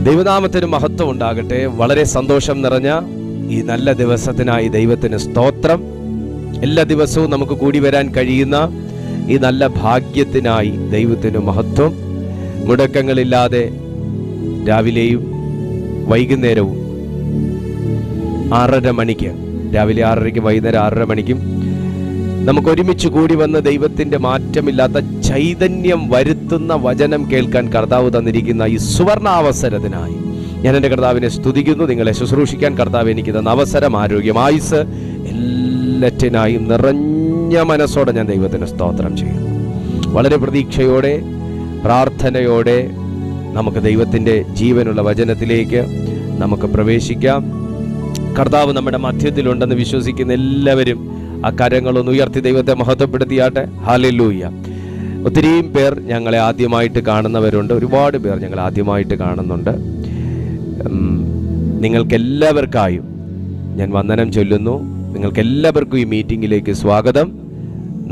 ദൈവനാമത്തിന് മഹത്വം ഉണ്ടാകട്ടെ. വളരെ സന്തോഷം നിറഞ്ഞ ഈ നല്ല ദിവസത്തിനായി ദൈവത്തിന് സ്തോത്രം. എല്ലാ ദിവസവും നമുക്ക് കൂടി വരാൻ കഴിയുന്ന ഈ നല്ല ഭാഗ്യത്തിനായി ദൈവത്തിന് മഹത്വം. മുടക്കങ്ങളില്ലാതെ രാവിലെയും വൈകുന്നേരവും 6:30 മണിക്ക്, രാവിലെ 6:30 വൈകുന്നേരം 6:30 മണിക്കും നമുക്ക് ഒരുമിച്ച് കൂടി വന്ന് ദൈവത്തിൻ്റെ മാറ്റമില്ലാത്ത ചൈതന്യം വരുത്തുന്ന വചനം കേൾക്കാൻ കർത്താവ് തന്നിരിക്കുന്ന ഈ സുവർണാവസരത്തിനായി ഞാൻ എൻ്റെ കർത്താവിനെ സ്തുതിക്കുന്നു. നിങ്ങളെ ശുശ്രൂഷിക്കാൻ കർത്താവ് എനിക്ക് തന്ന അവസരം, ആരോഗ്യം, ആയുസ് എല്ലാറ്റിനായും നിറഞ്ഞ മനസ്സോടെ ഞാൻ ദൈവത്തിന് സ്തോത്രം ചെയ്യുന്നു. വളരെ പ്രതീക്ഷയോടെ, പ്രാർത്ഥനയോടെ നമുക്ക് ദൈവത്തിൻ്റെ ജീവനുള്ള വചനത്തിലേക്ക് നമുക്ക് പ്രവേശിക്കാം. കർത്താവ് നമ്മുടെ മധ്യത്തിലുണ്ടെന്ന് വിശ്വസിക്കുന്ന എല്ലാവരും ആ കരങ്ങളൊന്ന് ഉയർത്തി ദൈവത്തെ മഹത്വപ്പെടുത്തിയാട്ടെ. ഹല്ലേലൂയ. ഒത്തിരിയും പേർ ഞങ്ങളെ ആദ്യമായിട്ട് കാണുന്നവരുണ്ട്, ഒരുപാട് പേർ ഞങ്ങളെ ആദ്യമായിട്ട് കാണുന്നുണ്ട്. നിങ്ങൾക്കെല്ലാവർക്കായും ഞാൻ വന്ദനം ചൊല്ലുന്നു. നിങ്ങൾക്കെല്ലാവർക്കും ഈ മീറ്റിങ്ങിലേക്ക് സ്വാഗതം.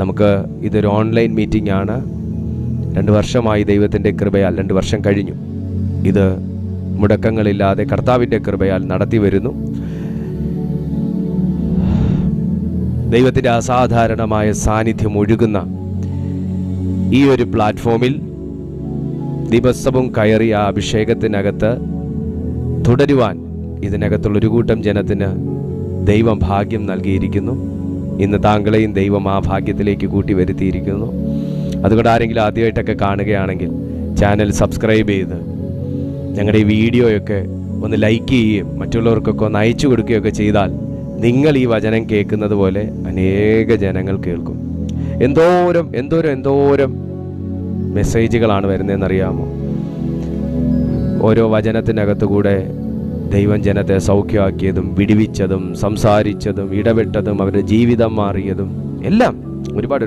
നമുക്ക് ഇതൊരു ഓൺലൈൻ മീറ്റിംഗ് ആണ്. 2 വർഷമായി ദൈവത്തിൻ്റെ കൃപയാൽ, 2 വർഷം കഴിഞ്ഞു, ഇത് മുടക്കങ്ങളില്ലാതെ കർത്താവിൻ്റെ കൃപയാൽ നടത്തി വരുന്നു. ദൈവത്തിൻ്റെ അസാധാരണമായ സാന്നിധ്യം ഒഴുകുന്ന ഈ ഒരു പ്ലാറ്റ്ഫോമിൽ ദിവസവും കയറി ആ അഭിഷേകത്തിനകത്ത് തുടരുവാൻ ഇതിനകത്തുള്ളൊരു കൂട്ടം ജനത്തിന് ദൈവം ഭാഗ്യം നൽകിയിരിക്കുന്നു. ഇന്ന് താങ്കളെയും ദൈവം ആ ഭാഗ്യത്തിലേക്ക് കൂട്ടി വരുത്തിയിരിക്കുന്നു. അതുകൊണ്ട് ആരെങ്കിലും ആദ്യമായിട്ടൊക്കെ കാണുകയാണെങ്കിൽ ചാനൽ സബ്സ്ക്രൈബ് ചെയ്ത് ഞങ്ങളുടെ ഈ വീഡിയോയൊക്കെ ഒന്ന് ലൈക്ക് ചെയ്യുകയും മറ്റുള്ളവർക്കൊക്കെ ഒന്ന് അയച്ചു കൊടുക്കുകയൊക്കെ ചെയ്താൽ നിങ്ങൾ ഈ വചനം കേൾക്കുന്നത് പോലെ അനേക ജനങ്ങൾ കേൾക്കും. എന്തോരം മെസ്സേജുകളാണ് വരുന്നതെന്നറിയാമോ? ഓരോ വചനത്തിനകത്തു കൂടെ ദൈവം ജനത്തെ സൗഖ്യമാക്കിയതും വിടുവിച്ചതും സംസാരിച്ചതും ഇടപെട്ടതും അവരുടെ ജീവിതം മാറിയതും എല്ലാം ഒരുപാട്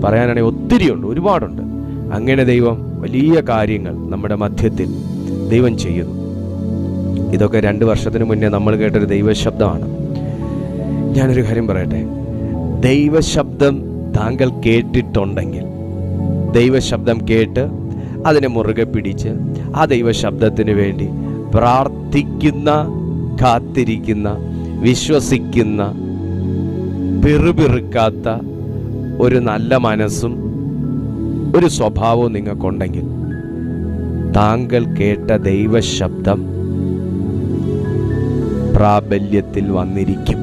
പറയാനാണെങ്കിൽ ഒത്തിരിയുണ്ട്, ഒരുപാടുണ്ട്. അങ്ങനെ ദൈവം വലിയ കാര്യങ്ങൾ നമ്മുടെ മധ്യത്തിൽ ദൈവം ചെയ്യുന്നു. ഇതൊക്കെ 2 വർഷത്തിന് മുന്നേ നമ്മൾ കേട്ടൊരു ദൈവശബ്ദമാണ്. ഞാനൊരു കാര്യം പറയട്ടെ, ദൈവശബ്ദം താങ്കൾ കേട്ടിട്ടുണ്ടെങ്കിൽ, ദൈവശബ്ദം കേട്ട് അതിനെ മുറുകെ പിടിച്ച് ആ ദൈവശബ്ദത്തിന് വേണ്ടി പ്രാർത്ഥിക്കുന്ന, കാത്തിരിക്കുന്ന, വിശ്വസിക്കുന്ന, പിറുപിറുക്കാത്ത ഒരു നല്ല മനസ്സും ഒരു സ്വഭാവവും നിങ്ങൾക്കുണ്ടെങ്കിൽ താങ്കൾ കേട്ട ദൈവശബ്ദം പ്രാബല്യത്തിൽ വന്നിരിക്കും.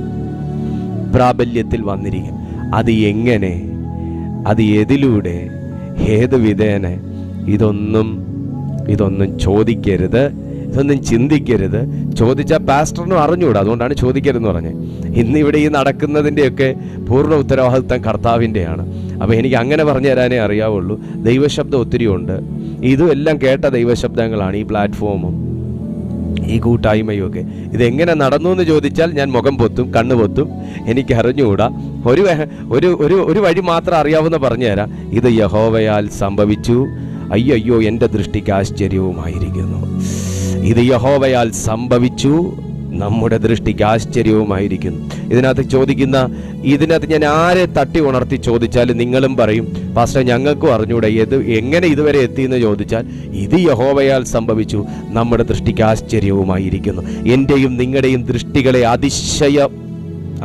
അത് എങ്ങനെ, അത് എതിലൂടെ, ഏത് വിധേന, ഇതൊന്നും ചോദിക്കരുത്, ഇതൊന്നും ചിന്തിക്കരുത്. ചോദിച്ചാൽ പാസ്റ്ററിനും അറിഞ്ഞുകൂടാ, അതുകൊണ്ടാണ് ചോദിക്കരുതെന്ന് പറഞ്ഞത്. ഇന്നിവിടെ ഈ നടക്കുന്നതിൻ്റെയൊക്കെ പൂർണ്ണ ഉത്തരവാദിത്വം കർത്താവിൻ്റെയാണ്. അപ്പോൾ എനിക്ക് അങ്ങനെ പറഞ്ഞു തരാനേ അറിയാവുള്ളൂ. ദൈവശബ്ദം ഒത്തിരി ഉണ്ട്. ഇതും എല്ലാം കേട്ട ദൈവശബ്ദങ്ങളാണ്. ഈ പ്ലാറ്റ്ഫോമും ഈ കൂട്ടായ്മയും ഒക്കെ ഇതെങ്ങനെ നടന്നു എന്ന് ചോദിച്ചാൽ ഞാൻ മുഖം പൊത്തും, കണ്ണ് പൊത്തും. എനിക്ക് അറിഞ്ഞുകൂടാ. ഒരു വഴി മാത്രം അറിയാവുന്ന പറഞ്ഞു തരാം. ഇത് യഹോവയാൽ സംഭവിച്ചു, അയ്യോ എൻ്റെ ദൃഷ്ടിക്ക് ആശ്ചര്യവുമായിരിക്കുന്നു. ഇത് യഹോവയാൽ സംഭവിച്ചു, നമ്മുടെ ദൃഷ്ടിക്ക് ആശ്ചര്യവുമായിരിക്കുന്നു. ഇതിനകത്ത് ഞാൻ ആരെ തട്ടി ഉണർത്തി ചോദിച്ചാലും നിങ്ങളും പറയും, പാസ്റ്റർ ഞങ്ങൾക്കും അറിഞ്ഞൂടെ എങ്ങനെ ഇതുവരെ എത്തിയെന്ന് ചോദിച്ചാൽ ഇത് യഹോവയാൽ സംഭവിച്ചു, നമ്മുടെ ദൃഷ്ടിക്ക് ആശ്ചര്യവുമായിരിക്കുന്നു. എൻ്റെയും നിങ്ങളുടെയും ദൃഷ്ടികളെ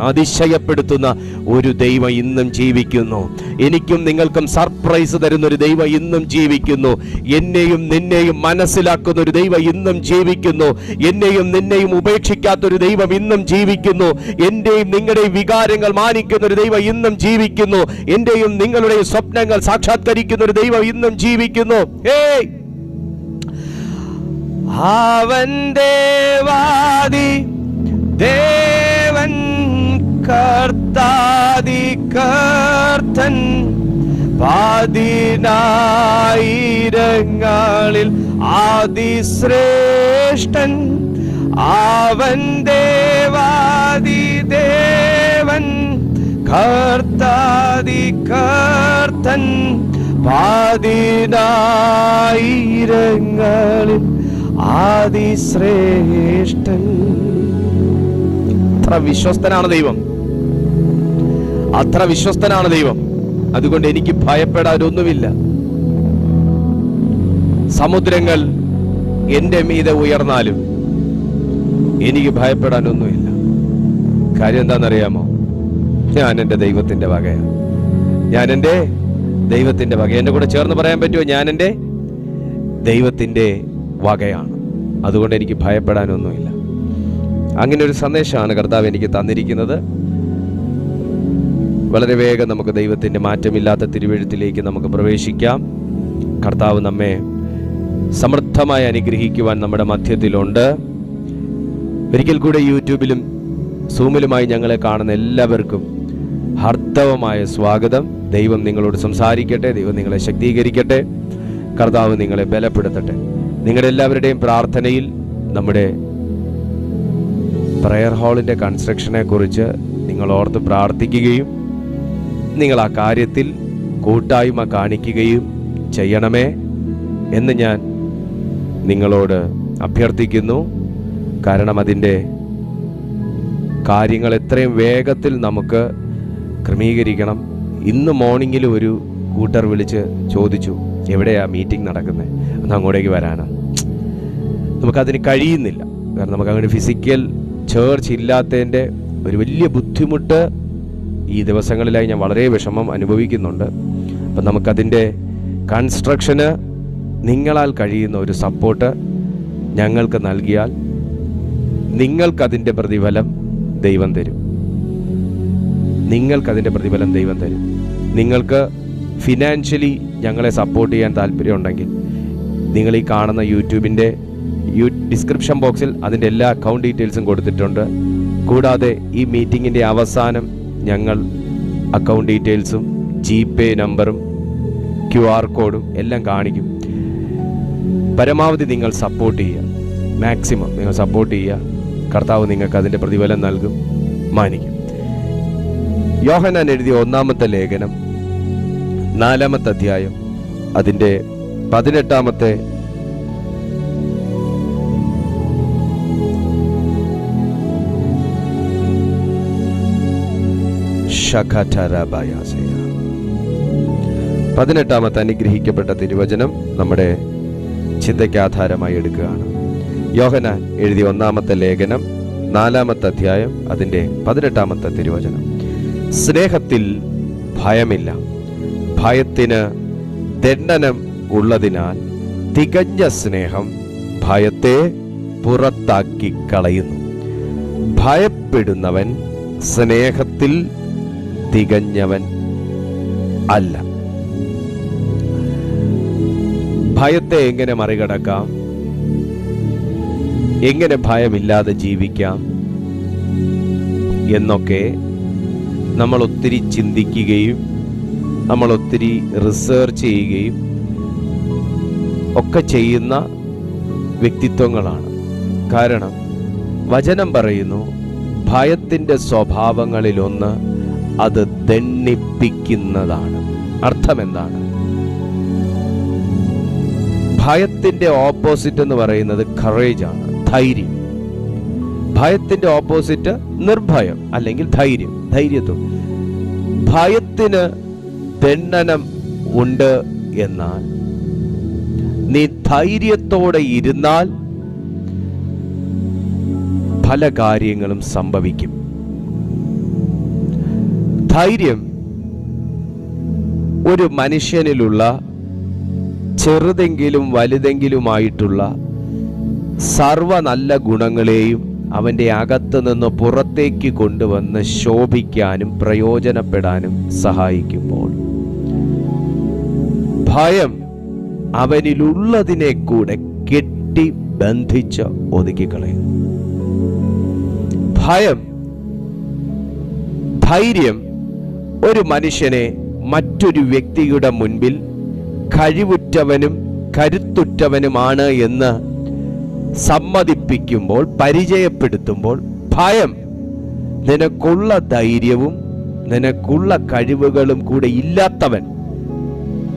അതിശയപ്പെടുത്തുന്ന ഒരു ദൈവം ഇന്നും ജീവിക്കുന്നു. എനിക്കും നിങ്ങൾക്കും സർപ്രൈസ് തരുന്ന ഒരു ദൈവം ഇന്നും ജീവിക്കുന്നു. എന്നെയും നിന്നെയും മനസ്സിലാക്കുന്ന ഒരു ദൈവം ഇന്നും ജീവിക്കുന്നു. എന്നെയും നിന്നെയും ഉപേക്ഷിക്കാത്തൊരു ദൈവം ഇന്നും ജീവിക്കുന്നു. എൻ്റെയും നിങ്ങളുടെയും വികാരങ്ങൾ മാനിക്കുന്ന ഒരു ദൈവം ഇന്നും ജീവിക്കുന്നു. എൻ്റെയും നിങ്ങളുടെയും സ്വപ്നങ്ങൾ സാക്ഷാത്കരിക്കുന്ന ഒരു ദൈവം ഇന്നും ജീവിക്കുന്നു. അവൻ ദേവാദി ദേവൻ, കർത്താദി കർത്തൻ, പതിനായിരങ്ങളിൽ അതിശ്രേഷ്ഠൻ. അവൻ ദേവാദി ദേവൻ, കർത്താദി കർത്തൻ, പതിനായിരങ്ങളിൽ അതിശ്രേഷ്ഠൻ. അത്ര വിശ്വസ്തനാണ് ദൈവം. അതുകൊണ്ട് എനിക്ക് ഭയപ്പെടാനൊന്നുമില്ല. സമുദ്രങ്ങൾ എൻ്റെ മീതെ ഉയർന്നാലും എനിക്ക് ഭയപ്പെടാനൊന്നുമില്ല. കാര്യം എന്താണെന്നറിയാമോ? ഞാൻ എൻ്റെ ദൈവത്തിൻ്റെ വകയാണ്. ഞാൻ എൻ്റെ ദൈവത്തിൻ്റെ വക. എൻ്റെ കൂടെ ചേർന്ന് പറയാൻ പറ്റുമോ? ഞാൻ എൻ്റെ ദൈവത്തിൻ്റെ വകയാണ്. അതുകൊണ്ട് എനിക്ക് ഭയപ്പെടാനൊന്നുമില്ല. അങ്ങനെ ഒരു സന്ദേശമാണ് കർത്താവ് എനിക്ക് തന്നിരിക്കുന്നത്. വളരെ വേഗം നമുക്ക് ദൈവത്തിൻ്റെ മാറ്റമില്ലാത്ത തിരുവെഴുത്തിലേക്ക് നമുക്ക് പ്രവേശിക്കാം. കർത്താവ് നമ്മെ സമൃദ്ധമായി അനുഗ്രഹിക്കുവാൻ നമ്മുടെ മധ്യത്തിലുണ്ട്. ഒരിക്കൽ കൂടെ യൂട്യൂബിലും സൂമിലുമായി ഞങ്ങളെ കാണുന്ന എല്ലാവർക്കും ഹർദവമായ സ്വാഗതം. ദൈവം നിങ്ങളോട് സംസാരിക്കട്ടെ. ദൈവം നിങ്ങളെ ശക്തീകരിക്കട്ടെ. കർത്താവ് നിങ്ങളെ ബലപ്പെടുത്തട്ടെ. നിങ്ങളുടെ എല്ലാവരുടെയും പ്രാർത്ഥനയിൽ നമ്മുടെ പ്രയർ ഹാളിൻ്റെ കൺസ്ട്രക്ഷനെ കുറിച്ച് നിങ്ങൾ ഓർത്ത് പ്രാർത്ഥിക്കുകയും നിങ്ങൾ ആ കാര്യത്തിൽ കൂട്ടായ്മ കാണിക്കുകയും ചെയ്യണമേ എന്ന് ഞാൻ നിങ്ങളോട് അഭ്യർത്ഥിക്കുന്നു. കാരണം അതിൻ്റെ കാര്യങ്ങൾ എത്രയും വേഗത്തിൽ നമുക്ക് ക്രമീകരിക്കണം. ഇന്ന് മോർണിംഗിൽ ഒരു കൂട്ടർ വിളിച്ച് ചോദിച്ചു, എവിടെയാ മീറ്റിംഗ് നടക്കുന്നത്, അന്ന് അങ്ങോട്ടേക്ക് വരാനാണ്. നമുക്കതിന് കഴിയുന്നില്ല. കാരണം നമുക്ക് അങ്ങനെ ഫിസിക്കൽ ചേർച്ച് ഇല്ലാത്തതിൻ്റെ ഒരു വലിയ ബുദ്ധിമുട്ട് ഈ ദിവസങ്ങളിലായി ഞാൻ വളരെ വിഷമം അനുഭവിക്കുന്നുണ്ട്. അപ്പം നമുക്കതിൻ്റെ കൺസ്ട്രക്ഷന് നിങ്ങളാൽ കഴിയുന്ന ഒരു സപ്പോർട്ട് ഞങ്ങൾക്ക് നൽകിയാൽ നിങ്ങൾക്കതിൻ്റെ പ്രതിഫലം ദൈവം തരും. നിങ്ങൾക്കതിൻ്റെ പ്രതിഫലം ദൈവം തരും. നിങ്ങൾക്ക് ഫിനാൻഷ്യലി ഞങ്ങളെ സപ്പോർട്ട് ചെയ്യാൻ താല്പര്യമുണ്ടെങ്കിൽ നിങ്ങൾ ഈ കാണുന്ന യൂട്യൂബിൻ്റെ ഡിസ്ക്രിപ്ഷൻ ബോക്സിൽ അതിൻ്റെ എല്ലാ അക്കൗണ്ട് ഡീറ്റെയിൽസും കൊടുത്തിട്ടുണ്ട്. കൂടാതെ ഈ മീറ്റിങ്ങിൻ്റെ അവസാനം ഞങ്ങൾ അക്കൗണ്ട് ഡീറ്റെയിൽസും GPay നമ്പറും QR കോഡും എല്ലാം കാണിക്കും. പരമാവധി നിങ്ങൾ സപ്പോർട്ട് ചെയ്യുക. മാക്സിമം നിങ്ങൾ സപ്പോർട്ട് ചെയ്യുക. കർത്താവ് നിങ്ങൾക്ക് അതിൻ്റെ പ്രതിഫലം നൽകും, മാനിക്കും. യോഹന്നാൻ എഴുതിയ 1-ാമത്തെ ലേഖനം 4-ാമത്തെ അധ്യായം അതിൻ്റെ 18-ാമത്തെ അനുഗ്രഹിക്കപ്പെട്ട തിരുവചനം നമ്മുടെ ചിന്തയ്ക്ക് ആധാരമായി എടുക്കുകയാണ്. യോഹന്നാൻ എഴുതിയ 1-ാമത്തെ ലേഖനം 4-ാമത്തെ അധ്യായം അതിൻ്റെ 18-ാമത്തെ തിരുവചനം. സ്നേഹത്തിൽ ഭയമില്ല, ഭയത്തിന് ദണ്ഡനം ഉള്ളതിനാൽ തികഞ്ഞ സ്നേഹം ഭയത്തെ പുറത്താക്കി കളയുന്നു. ഭയപ്പെടുന്നവൻ സ്നേഹത്തിൽ തികഞ്ഞവൻ അല്ല. ഭയത്തെ എങ്ങനെ മറികടക്കാം, എങ്ങനെ ഭയമില്ലാതെ ജീവിക്കാം എന്നൊക്കെ നമ്മൾ ഒത്തിരി ചിന്തിക്കുകയും നമ്മൾ ഒത്തിരി റിസർച്ച് ചെയ്യുകയും ഒക്കെ ചെയ്യുന്ന വ്യക്തിത്വങ്ങളാണ്. കാരണം വചനം പറയുന്നു, ഭയത്തിൻ്റെ സ്വഭാവങ്ങളിലൊന്ന് അത് ദണ്ഡിപ്പിക്കുന്നതാണ്. അർത്ഥം എന്താണ്? ഭയത്തിൻ്റെ ഓപ്പോസിറ്റ് എന്ന് പറയുന്നത് കറേജ് ആണ്, ധൈര്യം. ഭയത്തിൻ്റെ ഓപ്പോസിറ്റ് നിർഭയം അല്ലെങ്കിൽ ധൈര്യത്വം. ഭയത്തിന് ദണ്ഡനം ഉണ്ട്, എന്നാൽ നീ ധൈര്യത്തോടെ ഇരുന്നാൽ പല കാര്യങ്ങളും സംഭവിക്കും. ധൈര്യം ഒരു മനുഷ്യനിലുള്ള ചെറുതെങ്കിലും വലുതെങ്കിലുമായിട്ടുള്ള സർവ നല്ല ഗുണങ്ങളെയും അവൻ്റെ അകത്ത് നിന്ന് പുറത്തേക്ക് കൊണ്ടുവന്ന് ശോഭിക്കാനും പ്രയോജനപ്പെടാനും സഹായിക്കുമ്പോൾ ഭയം അവനിലുള്ളതിനെ കൂടെ കെട്ടി ബന്ധിച്ച് ഒതുക്കിക്കളയുന്നു. ധൈര്യം ഒരു മനുഷ്യനെ മറ്റൊരു വ്യക്തിയുടെ മുൻപിൽ കഴിവുറ്റവനും കരുത്തുറ്റവനുമാണ് എന്ന് സമ്മതിപ്പിക്കുമ്പോൾ, പരിചയപ്പെടുത്തുമ്പോൾ, ഭയം നിനക്കുള്ള ധൈര്യവും നിനക്കുള്ള കഴിവുകളും കൂടെ ഇല്ലാത്തവൻ,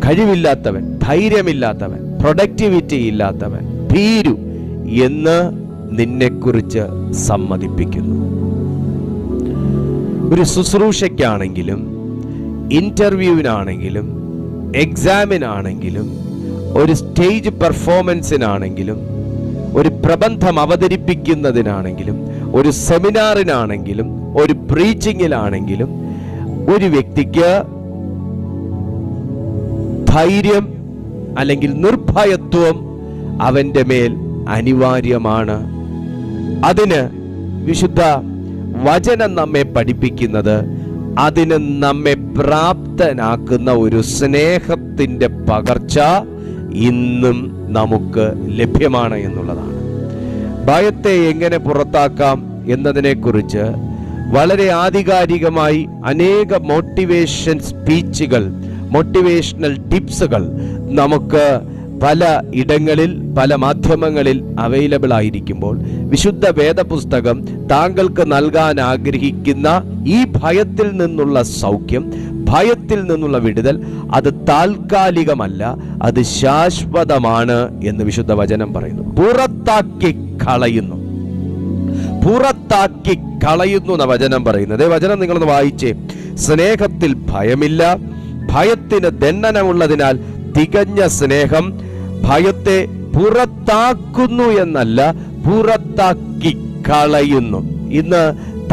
കഴിവില്ലാത്തവൻ, ധൈര്യമില്ലാത്തവൻ, പ്രൊഡക്ടിവിറ്റി ഇല്ലാത്തവൻ, ഭീരു എന്ന് നിന്നെക്കുറിച്ച് സമ്മതിപ്പിക്കുന്നു. ഒരു ശുശ്രൂഷയ്ക്കാണെങ്കിലും ഇന്റർവ്യൂവിനാണെങ്കിലും എക്സാമിനാണെങ്കിലും ഒരു സ്റ്റേജ് പെർഫോമൻസിനാണെങ്കിലും ഒരു പ്രബന്ധം അവതരിപ്പിക്കുന്നതിനാണെങ്കിലും, ഒരു സെമിനാറിനാണെങ്കിലും, ഒരു പ്രീച്ചിങ്ങിലാണെങ്കിലും ഒരു വ്യക്തിക്ക് ധൈര്യം അല്ലെങ്കിൽ നിർഭയത്വം അവന്റെ മേൽ അനിവാര്യമാണ്. അതിന് വിശുദ്ധ വചനം നമ്മെ പഠിപ്പിക്കുന്നത്, അതിന് നമ്മെ പ്രാപ്തനാക്കുന്ന ഒരു സ്നേഹത്തിന്റെ പകർച്ച ഇന്നും നമുക്ക് ലഭ്യമാണ് എന്നുള്ളതാണ്. ഭയത്തെ എങ്ങനെ പുറത്താക്കാം എന്നതിനെക്കുറിച്ച് വളരെ ആധികാരികമായി അനേക മോട്ടിവേഷൻ സ്പീച്ചുകൾ, മോട്ടിവേഷണൽ ടിപ്സുകൾ നമുക്ക് പല ഇടങ്ങളിൽ, പല മാധ്യമങ്ങളിൽ അവൈലബിൾ ആയിരിക്കുമ്പോൾ, വിശുദ്ധ വേദപുസ്തകം താങ്കൾക്ക് നൽകാൻ ആഗ്രഹിക്കുന്ന ഈ ഭയത്തിൽ നിന്നുള്ള സൗഖ്യം, ഭയത്തിൽ നിന്നുള്ള വിടുതൽ, അത് താൽക്കാലികമല്ല, അത് ശാശ്വതമാണ് എന്ന് വിശുദ്ധ വചനം പറയുന്നു. പുറത്താക്കി കളയുന്നു, പുറത്താക്കി കളയുന്നു എന്ന വചനം പറയുന്നത്. വചനം നിങ്ങളൊന്ന് വായിച്ചേ. സ്നേഹത്തിൽ ഭയമില്ല, ഭയത്തിന് ദണ്ഡനമുള്ളതിനാൽ തികഞ്ഞ സ്നേഹം ഭയത്തെ പുറത്താക്കുന്നു എന്നല്ല, പുറത്താക്കി കളയുന്നു. ഇന്ന്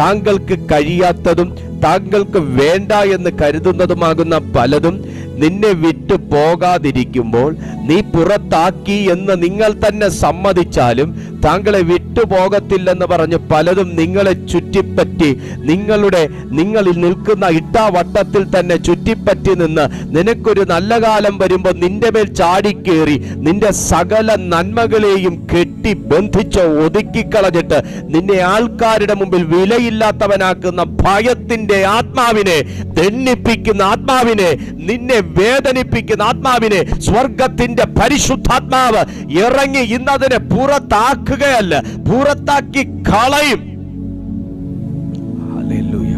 താങ്കൾക്ക് കഴിയാത്തതും താങ്കൾക്ക് വേണ്ട എന്ന് കരുതുന്നതുമാകുന്ന പലതും നിന്നെ വിട്ടു പോകാതിരിക്കുമ്പോൾ, നീ പുറത്താക്കി എന്ന് നിങ്ങൾ തന്നെ സമ്മതിച്ചാലും താങ്കളെ വിട്ടുപോകത്തില്ലെന്ന് പറഞ്ഞ് പലതും നിങ്ങളെ ചുറ്റിപ്പറ്റി, നിങ്ങളിൽ നിൽക്കുന്ന ഇട്ടാവട്ടത്തിൽ തന്നെ ചുറ്റിപ്പറ്റി നിന്ന് നിനക്കൊരു നല്ല കാലം വരുമ്പോൾ നിന്റെ മേൽ ചാടിക്കേറി നിന്റെ സകല നന്മകളെയും കെട്ടി ബന്ധിച്ച് ഒതുക്കിക്കളഞ്ഞിട്ട് നിന്നെ ആൾക്കാരുടെ മുമ്പിൽ വിലയില്ലാത്തവനാക്കുന്ന ഭയത്തിന്റെ ആത്മാവിനെ, ദണ്ഡിപ്പിക്കുന്ന ആത്മാവിനെ, നിന്നെ വേദനിപ്പിക്കുന്ന ആത്മാവിനെ സ്വർഗത്തിന്റെ പരിശുദ്ധാത്മാവ് ഇറങ്ങി ഇന്നതിനെ പുറത്താക്കുകയല്ല, പുറത്താക്കി കളയും. ഹല്ലേലൂയ.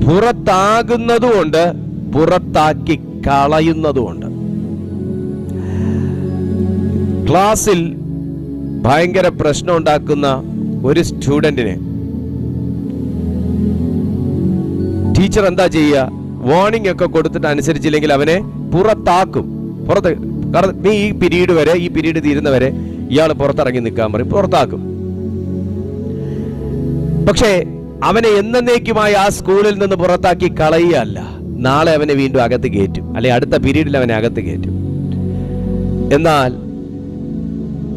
പുറത്താകുന്നതുകൊണ്ട്, പുറത്താക്കി കളയുന്നതുകൊണ്ട്. ക്ലാസ്സിൽ ഭയങ്കര പ്രശ്നം ഉണ്ടാക്കുന്ന ഒരു സ്റ്റുഡന്റിനെ ടീച്ചർ എന്താ ചെയ്യുക? വാർണിംഗ് ഒക്കെ കൊടുത്തിട്ട് അനുസരിച്ചില്ലെങ്കിൽ അവനെ പുറത്താക്കും. കാരണം നീ ഈ പീരീഡ് വരെ, ഈ പീരീഡ് തീരുന്നവരെ ഇയാൾ പുറത്തിറങ്ങി നിൽക്കാൻ പറയും, പുറത്താക്കും. പക്ഷേ അവനെ എന്നേക്കുമായി ആ സ്കൂളിൽ നിന്ന് പുറത്താക്കി കളയുകയല്ല, നാളെ അവനെ വീണ്ടും അകത്ത് കയറ്റും, അല്ലെ അടുത്ത പീരീഡിൽ അവനെ അകത്ത് കയറ്റും. എന്നാൽ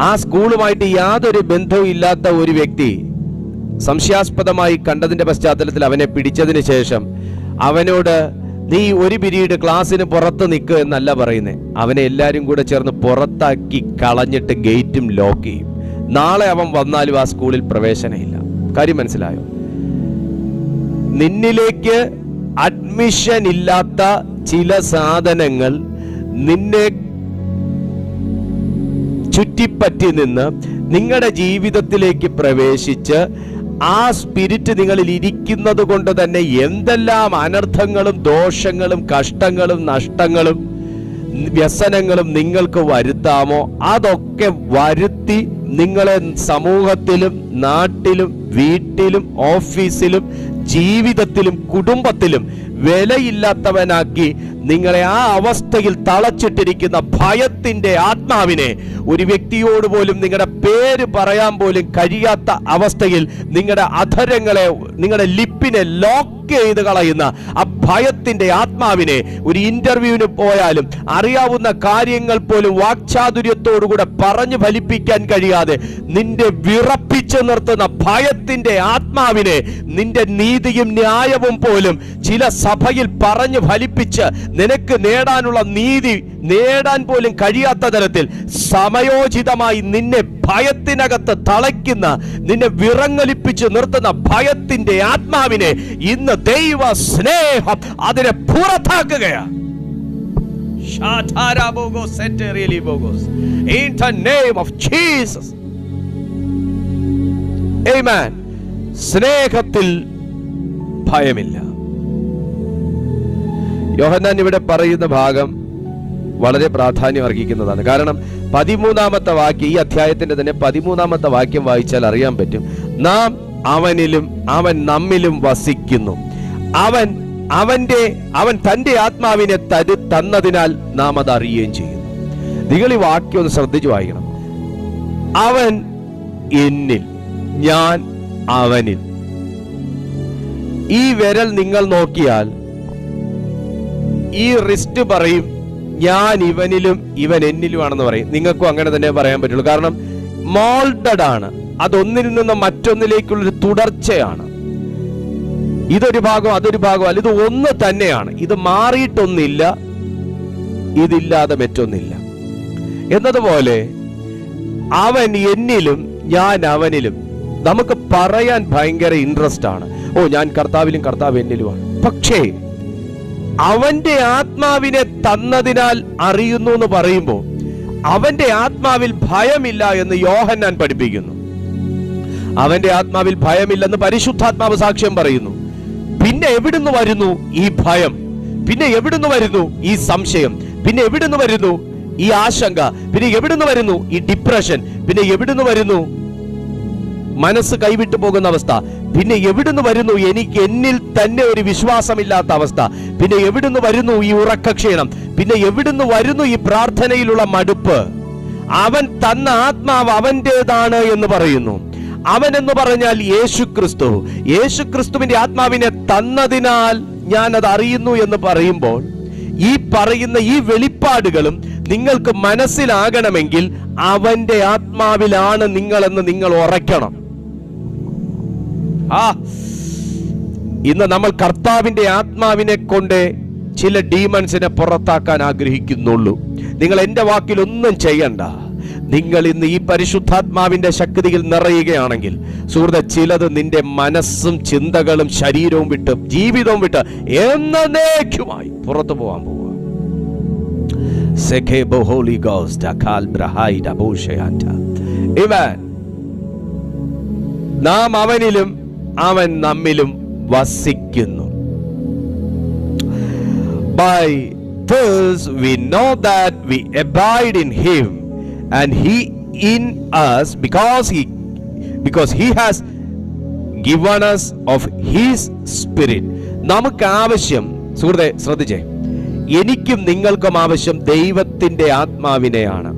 ആ സ്കൂളുമായിട്ട് യാതൊരു ബന്ധവും ഇല്ലാത്ത ഒരു വ്യക്തി സംശയാസ്പദമായി കണ്ടതിന്റെ പശ്ചാത്തലത്തിൽ അവനെ പിടിച്ചതിന് ശേഷം അവനോട് നീ ഒരു പീരീഡ് ക്ലാസ്സിന് പുറത്ത് നിൽക്കുക എന്നല്ല പറയുന്നത്. അവനെ എല്ലാവരും കൂടെ ചേർന്ന് പുറത്താക്കി കളഞ്ഞിട്ട് ഗേറ്റും ലോക്ക് ചെയ്യും. നാളെ അവൻ വന്നാലും ആ സ്കൂളിൽ പ്രവേശനമില്ല. കാര്യം മനസ്സിലായോ? നിന്നിലേക്ക് അഡ്മിഷൻ ഇല്ലാത്ത ചില സാധനങ്ങൾ നിന്നെ ചുറ്റിപ്പറ്റി നിന്ന് നിങ്ങളുടെ ജീവിതത്തിലേക്ക് പ്രവേശിച്ച് ആ സ്പിരിറ്റ് നിങ്ങളിൽ ഇരിക്കുന്നത് കൊണ്ട് തന്നെ എന്തെല്ലാം അനർത്ഥങ്ങളും ദോഷങ്ങളും കഷ്ടങ്ങളും നഷ്ടങ്ങളും വ്യസനങ്ങളും നിങ്ങൾക്ക് വരുത്താമോ അതൊക്കെ വരുത്തി നിങ്ങളെ സമൂഹത്തിലും നാട്ടിലും വീട്ടിലും ഓഫീസിലും ജീവിതത്തിലും കുടുംബത്തിലും വിലയില്ലാത്തവനാക്കി നിങ്ങളെ ആ അവസ്ഥയിൽ തളച്ചിട്ടിരിക്കുന്ന ഭയത്തിന്റെ ആത്മാവിനെ, ഒരു വ്യക്തിയോട് പോലും നിങ്ങളുടെ പേര് പറയാൻ പോലും കഴിയാത്ത അവസ്ഥയിൽ നിങ്ങളുടെ അധരങ്ങളെ, നിങ്ങളുടെ ലിപ്പിനെ ലോക്ക് ചെയ്ത് കളയുന്ന ആ ഭയത്തിന്റെ ആത്മാവിനെ, ഒരു ഇന്റർവ്യൂവിന് പോയാലും അറിയാവുന്ന കാര്യങ്ങൾ പോലും വാക്ചാതുര്യത്തോടുകൂടെ പറഞ്ഞു ഫലിപ്പിക്കാൻ കഴിയാതെ നിന്റെ വിറപ്പിച്ചു നിർത്തുന്ന ഭയത്തിന്റെ ആത്മാവിനെ, നിന്റെ നീതിയും ന്യായവും പോലും ചില സഭയിൽ പറഞ്ഞു ഫലിപ്പിച്ച് നിനക്ക് നേടാനുള്ള നീതി നേടാൻ പോലും കഴിയാത്ത തരത്തിൽ സമയോചിതമായി നിന്നെ ഭയത്തിനകത്ത് തളയ്ക്കുന്ന, നിന്നെ വിറങ്ങലിപ്പിച്ച് നിർത്തുന്ന ഭയത്തിന്റെ ആത്മാവിനെ ഇന്ന് ദൈവ സ്നേഹം അതിനെ പുറത്താക്കുകയാണ്. In the name of Jesus. Amen. സ്നേഹത്തിൽ ഭയമില്ല. യോഹന്നാൻ ഇവിടെ പറയുന്ന ഭാഗം വളരെ പ്രാധാന്യം അർഹിക്കുന്നതാണ്. കാരണം 13-ാമത്തെ വാക്യം, ഈ അധ്യായത്തിന്റെ തന്നെ 13-ാമത്തെ വാക്യം വായിച്ചാൽ അറിയാൻ പറ്റും, നാം അവനിലും അവൻ നമ്മിലും വസിക്കുന്നു, അവൻ തന്റെ ആത്മാവിനെ തന്നതിനാൽ നാം അത് അറിയുകയും ചെയ്യുന്നു. നിങ്ങൾ ഈ വാക്യം ഒന്ന് ശ്രദ്ധിച്ചു വായിക്കണം. അവൻ എന്നിൽ, ഞാൻ അവനിൽ. ഈ വിരൽ നിങ്ങൾ നോക്കിയാൽ ഈ റിസ്റ്റ് പറയും ഞാൻ ഇവനിലും ഇവൻ എന്നിലുമാണെന്ന് പറയും. നിങ്ങൾക്കും അങ്ങനെ തന്നെ പറയാൻ പറ്റുള്ളൂ. കാരണം മോൾഡഡ് ആണ്. അതൊന്നിൽ നിന്ന് മറ്റൊന്നിലേക്കുള്ളൊരു തുടർച്ചയാണ്. ഇതൊരു ഭാഗം അതൊരു ഭാഗം അല്ല, ഇത് ഒന്ന് തന്നെയാണ്. ഇത് മാറിയിട്ടൊന്നില്ല, ഇതില്ലാതെ മറ്റൊന്നില്ല എന്നതുപോലെ അവൻ എന്നിലും ഞാൻ അവനിലും. നമുക്ക് പറയാൻ ഭയങ്കര ഇൻട്രസ്റ്റ് ആണ്, ഓ ഞാൻ കർത്താവിലും കർത്താവ് എന്നിലുമാണ്. പക്ഷേ അവന്റെ ആത്മാവിനെ തന്നതിനാൽ അറിയുന്നു എന്ന് പറയുമ്പോൾ അവന്റെ ആത്മാവിൽ ഭയമില്ല എന്ന് യോഹന്നാൻ പഠിപ്പിക്കുന്നു. അവന്റെ ആത്മാവിൽ ഭയമില്ലെന്ന് പരിശുദ്ധാത്മാവ് സാക്ഷ്യം പറയുന്നു. പിന്നെ എവിടുന്ന് വരുന്നു ഈ ഭയം? പിന്നെ എവിടുന്ന് വരുന്നു ഈ സംശയം? പിന്നെ എവിടുന്ന് വരുന്നു ഈ ആശങ്ക? പിന്നെ എവിടുന്ന് വരുന്നു ഈ ഡിപ്രഷൻ? പിന്നെ എവിടുന്ന് വരുന്നു മനസ്സ് കൈവിട്ടു പോകുന്ന അവസ്ഥ? പിന്നെ എവിടുന്ന് വരുന്നു എനിക്ക് എന്നിൽ തന്നെ ഒരു വിശ്വാസമില്ലാത്ത അവസ്ഥ? പിന്നെ എവിടുന്ന് വരുന്നു ഈ ഉറക്കക്ഷീണം? പിന്നെ എവിടുന്ന് വരുന്നു ഈ പ്രാർത്ഥനയിലുള്ള മടുപ്പ്? അവൻ തന്ന ആത്മാവ് അവന്റേതാണ് എന്ന് പറയുന്നു. അവൻ എന്ന് പറഞ്ഞാൽ യേശുക്രിസ്തു. യേശുക്രിസ്തുവിന്റെ ആത്മാവിനെ തന്നതിനാൽ ഞാൻ അത് അറിയുന്നു എന്ന് പറയുമ്പോൾ ഈ പറയുന്ന ഈ വെളിപ്പാടുകളും നിങ്ങൾക്ക് മനസ്സിലാകണമെങ്കിൽ അവന്റെ ആത്മാവിലാണ് നിങ്ങളെന്ന് നിങ്ങൾ ഉറയ്ക്കണം. ഇന്ന് നമ്മൾ കർത്താവിന്റെ ആത്മാവിനെ കൊണ്ട് ചില ഡീമൺസിനെ പുറത്താക്കാൻ ആഗ്രഹിക്കുന്നുള്ളൂ. നിങ്ങൾ എന്റെ വാക്കിൽ ഒന്നും ചെയ്യണ്ട. നിങ്ങൾ ഇന്ന് ഈ പരിശുദ്ധാത്മാവിന്റെ ശക്തിയിൽ നിറയുകയാണെങ്കിൽ സുഹൃത്തെ, ചിലത് നിന്റെ മനസ്സും ചിന്തകളും ശരീരവും വിട്ട് ജീവിതവും വിട്ട് എന്നേക്കുമായി പുറത്തു പോകാൻ പോവുക. നാം അവനിലും അവൻ നമ്മിലും വസിക്കുന്നു. By this we know that we abide in him and he in us because he has given us of his spirit. നമുക്ക് ആവശ്യം, സുഹൃത്തെ ശ്രദ്ധിച്ചേ, എനിക്കും നിങ്ങൾക്കും ആവശ്യം ദൈവത്തിന്റെ ആത്മാവിനെയാണ്.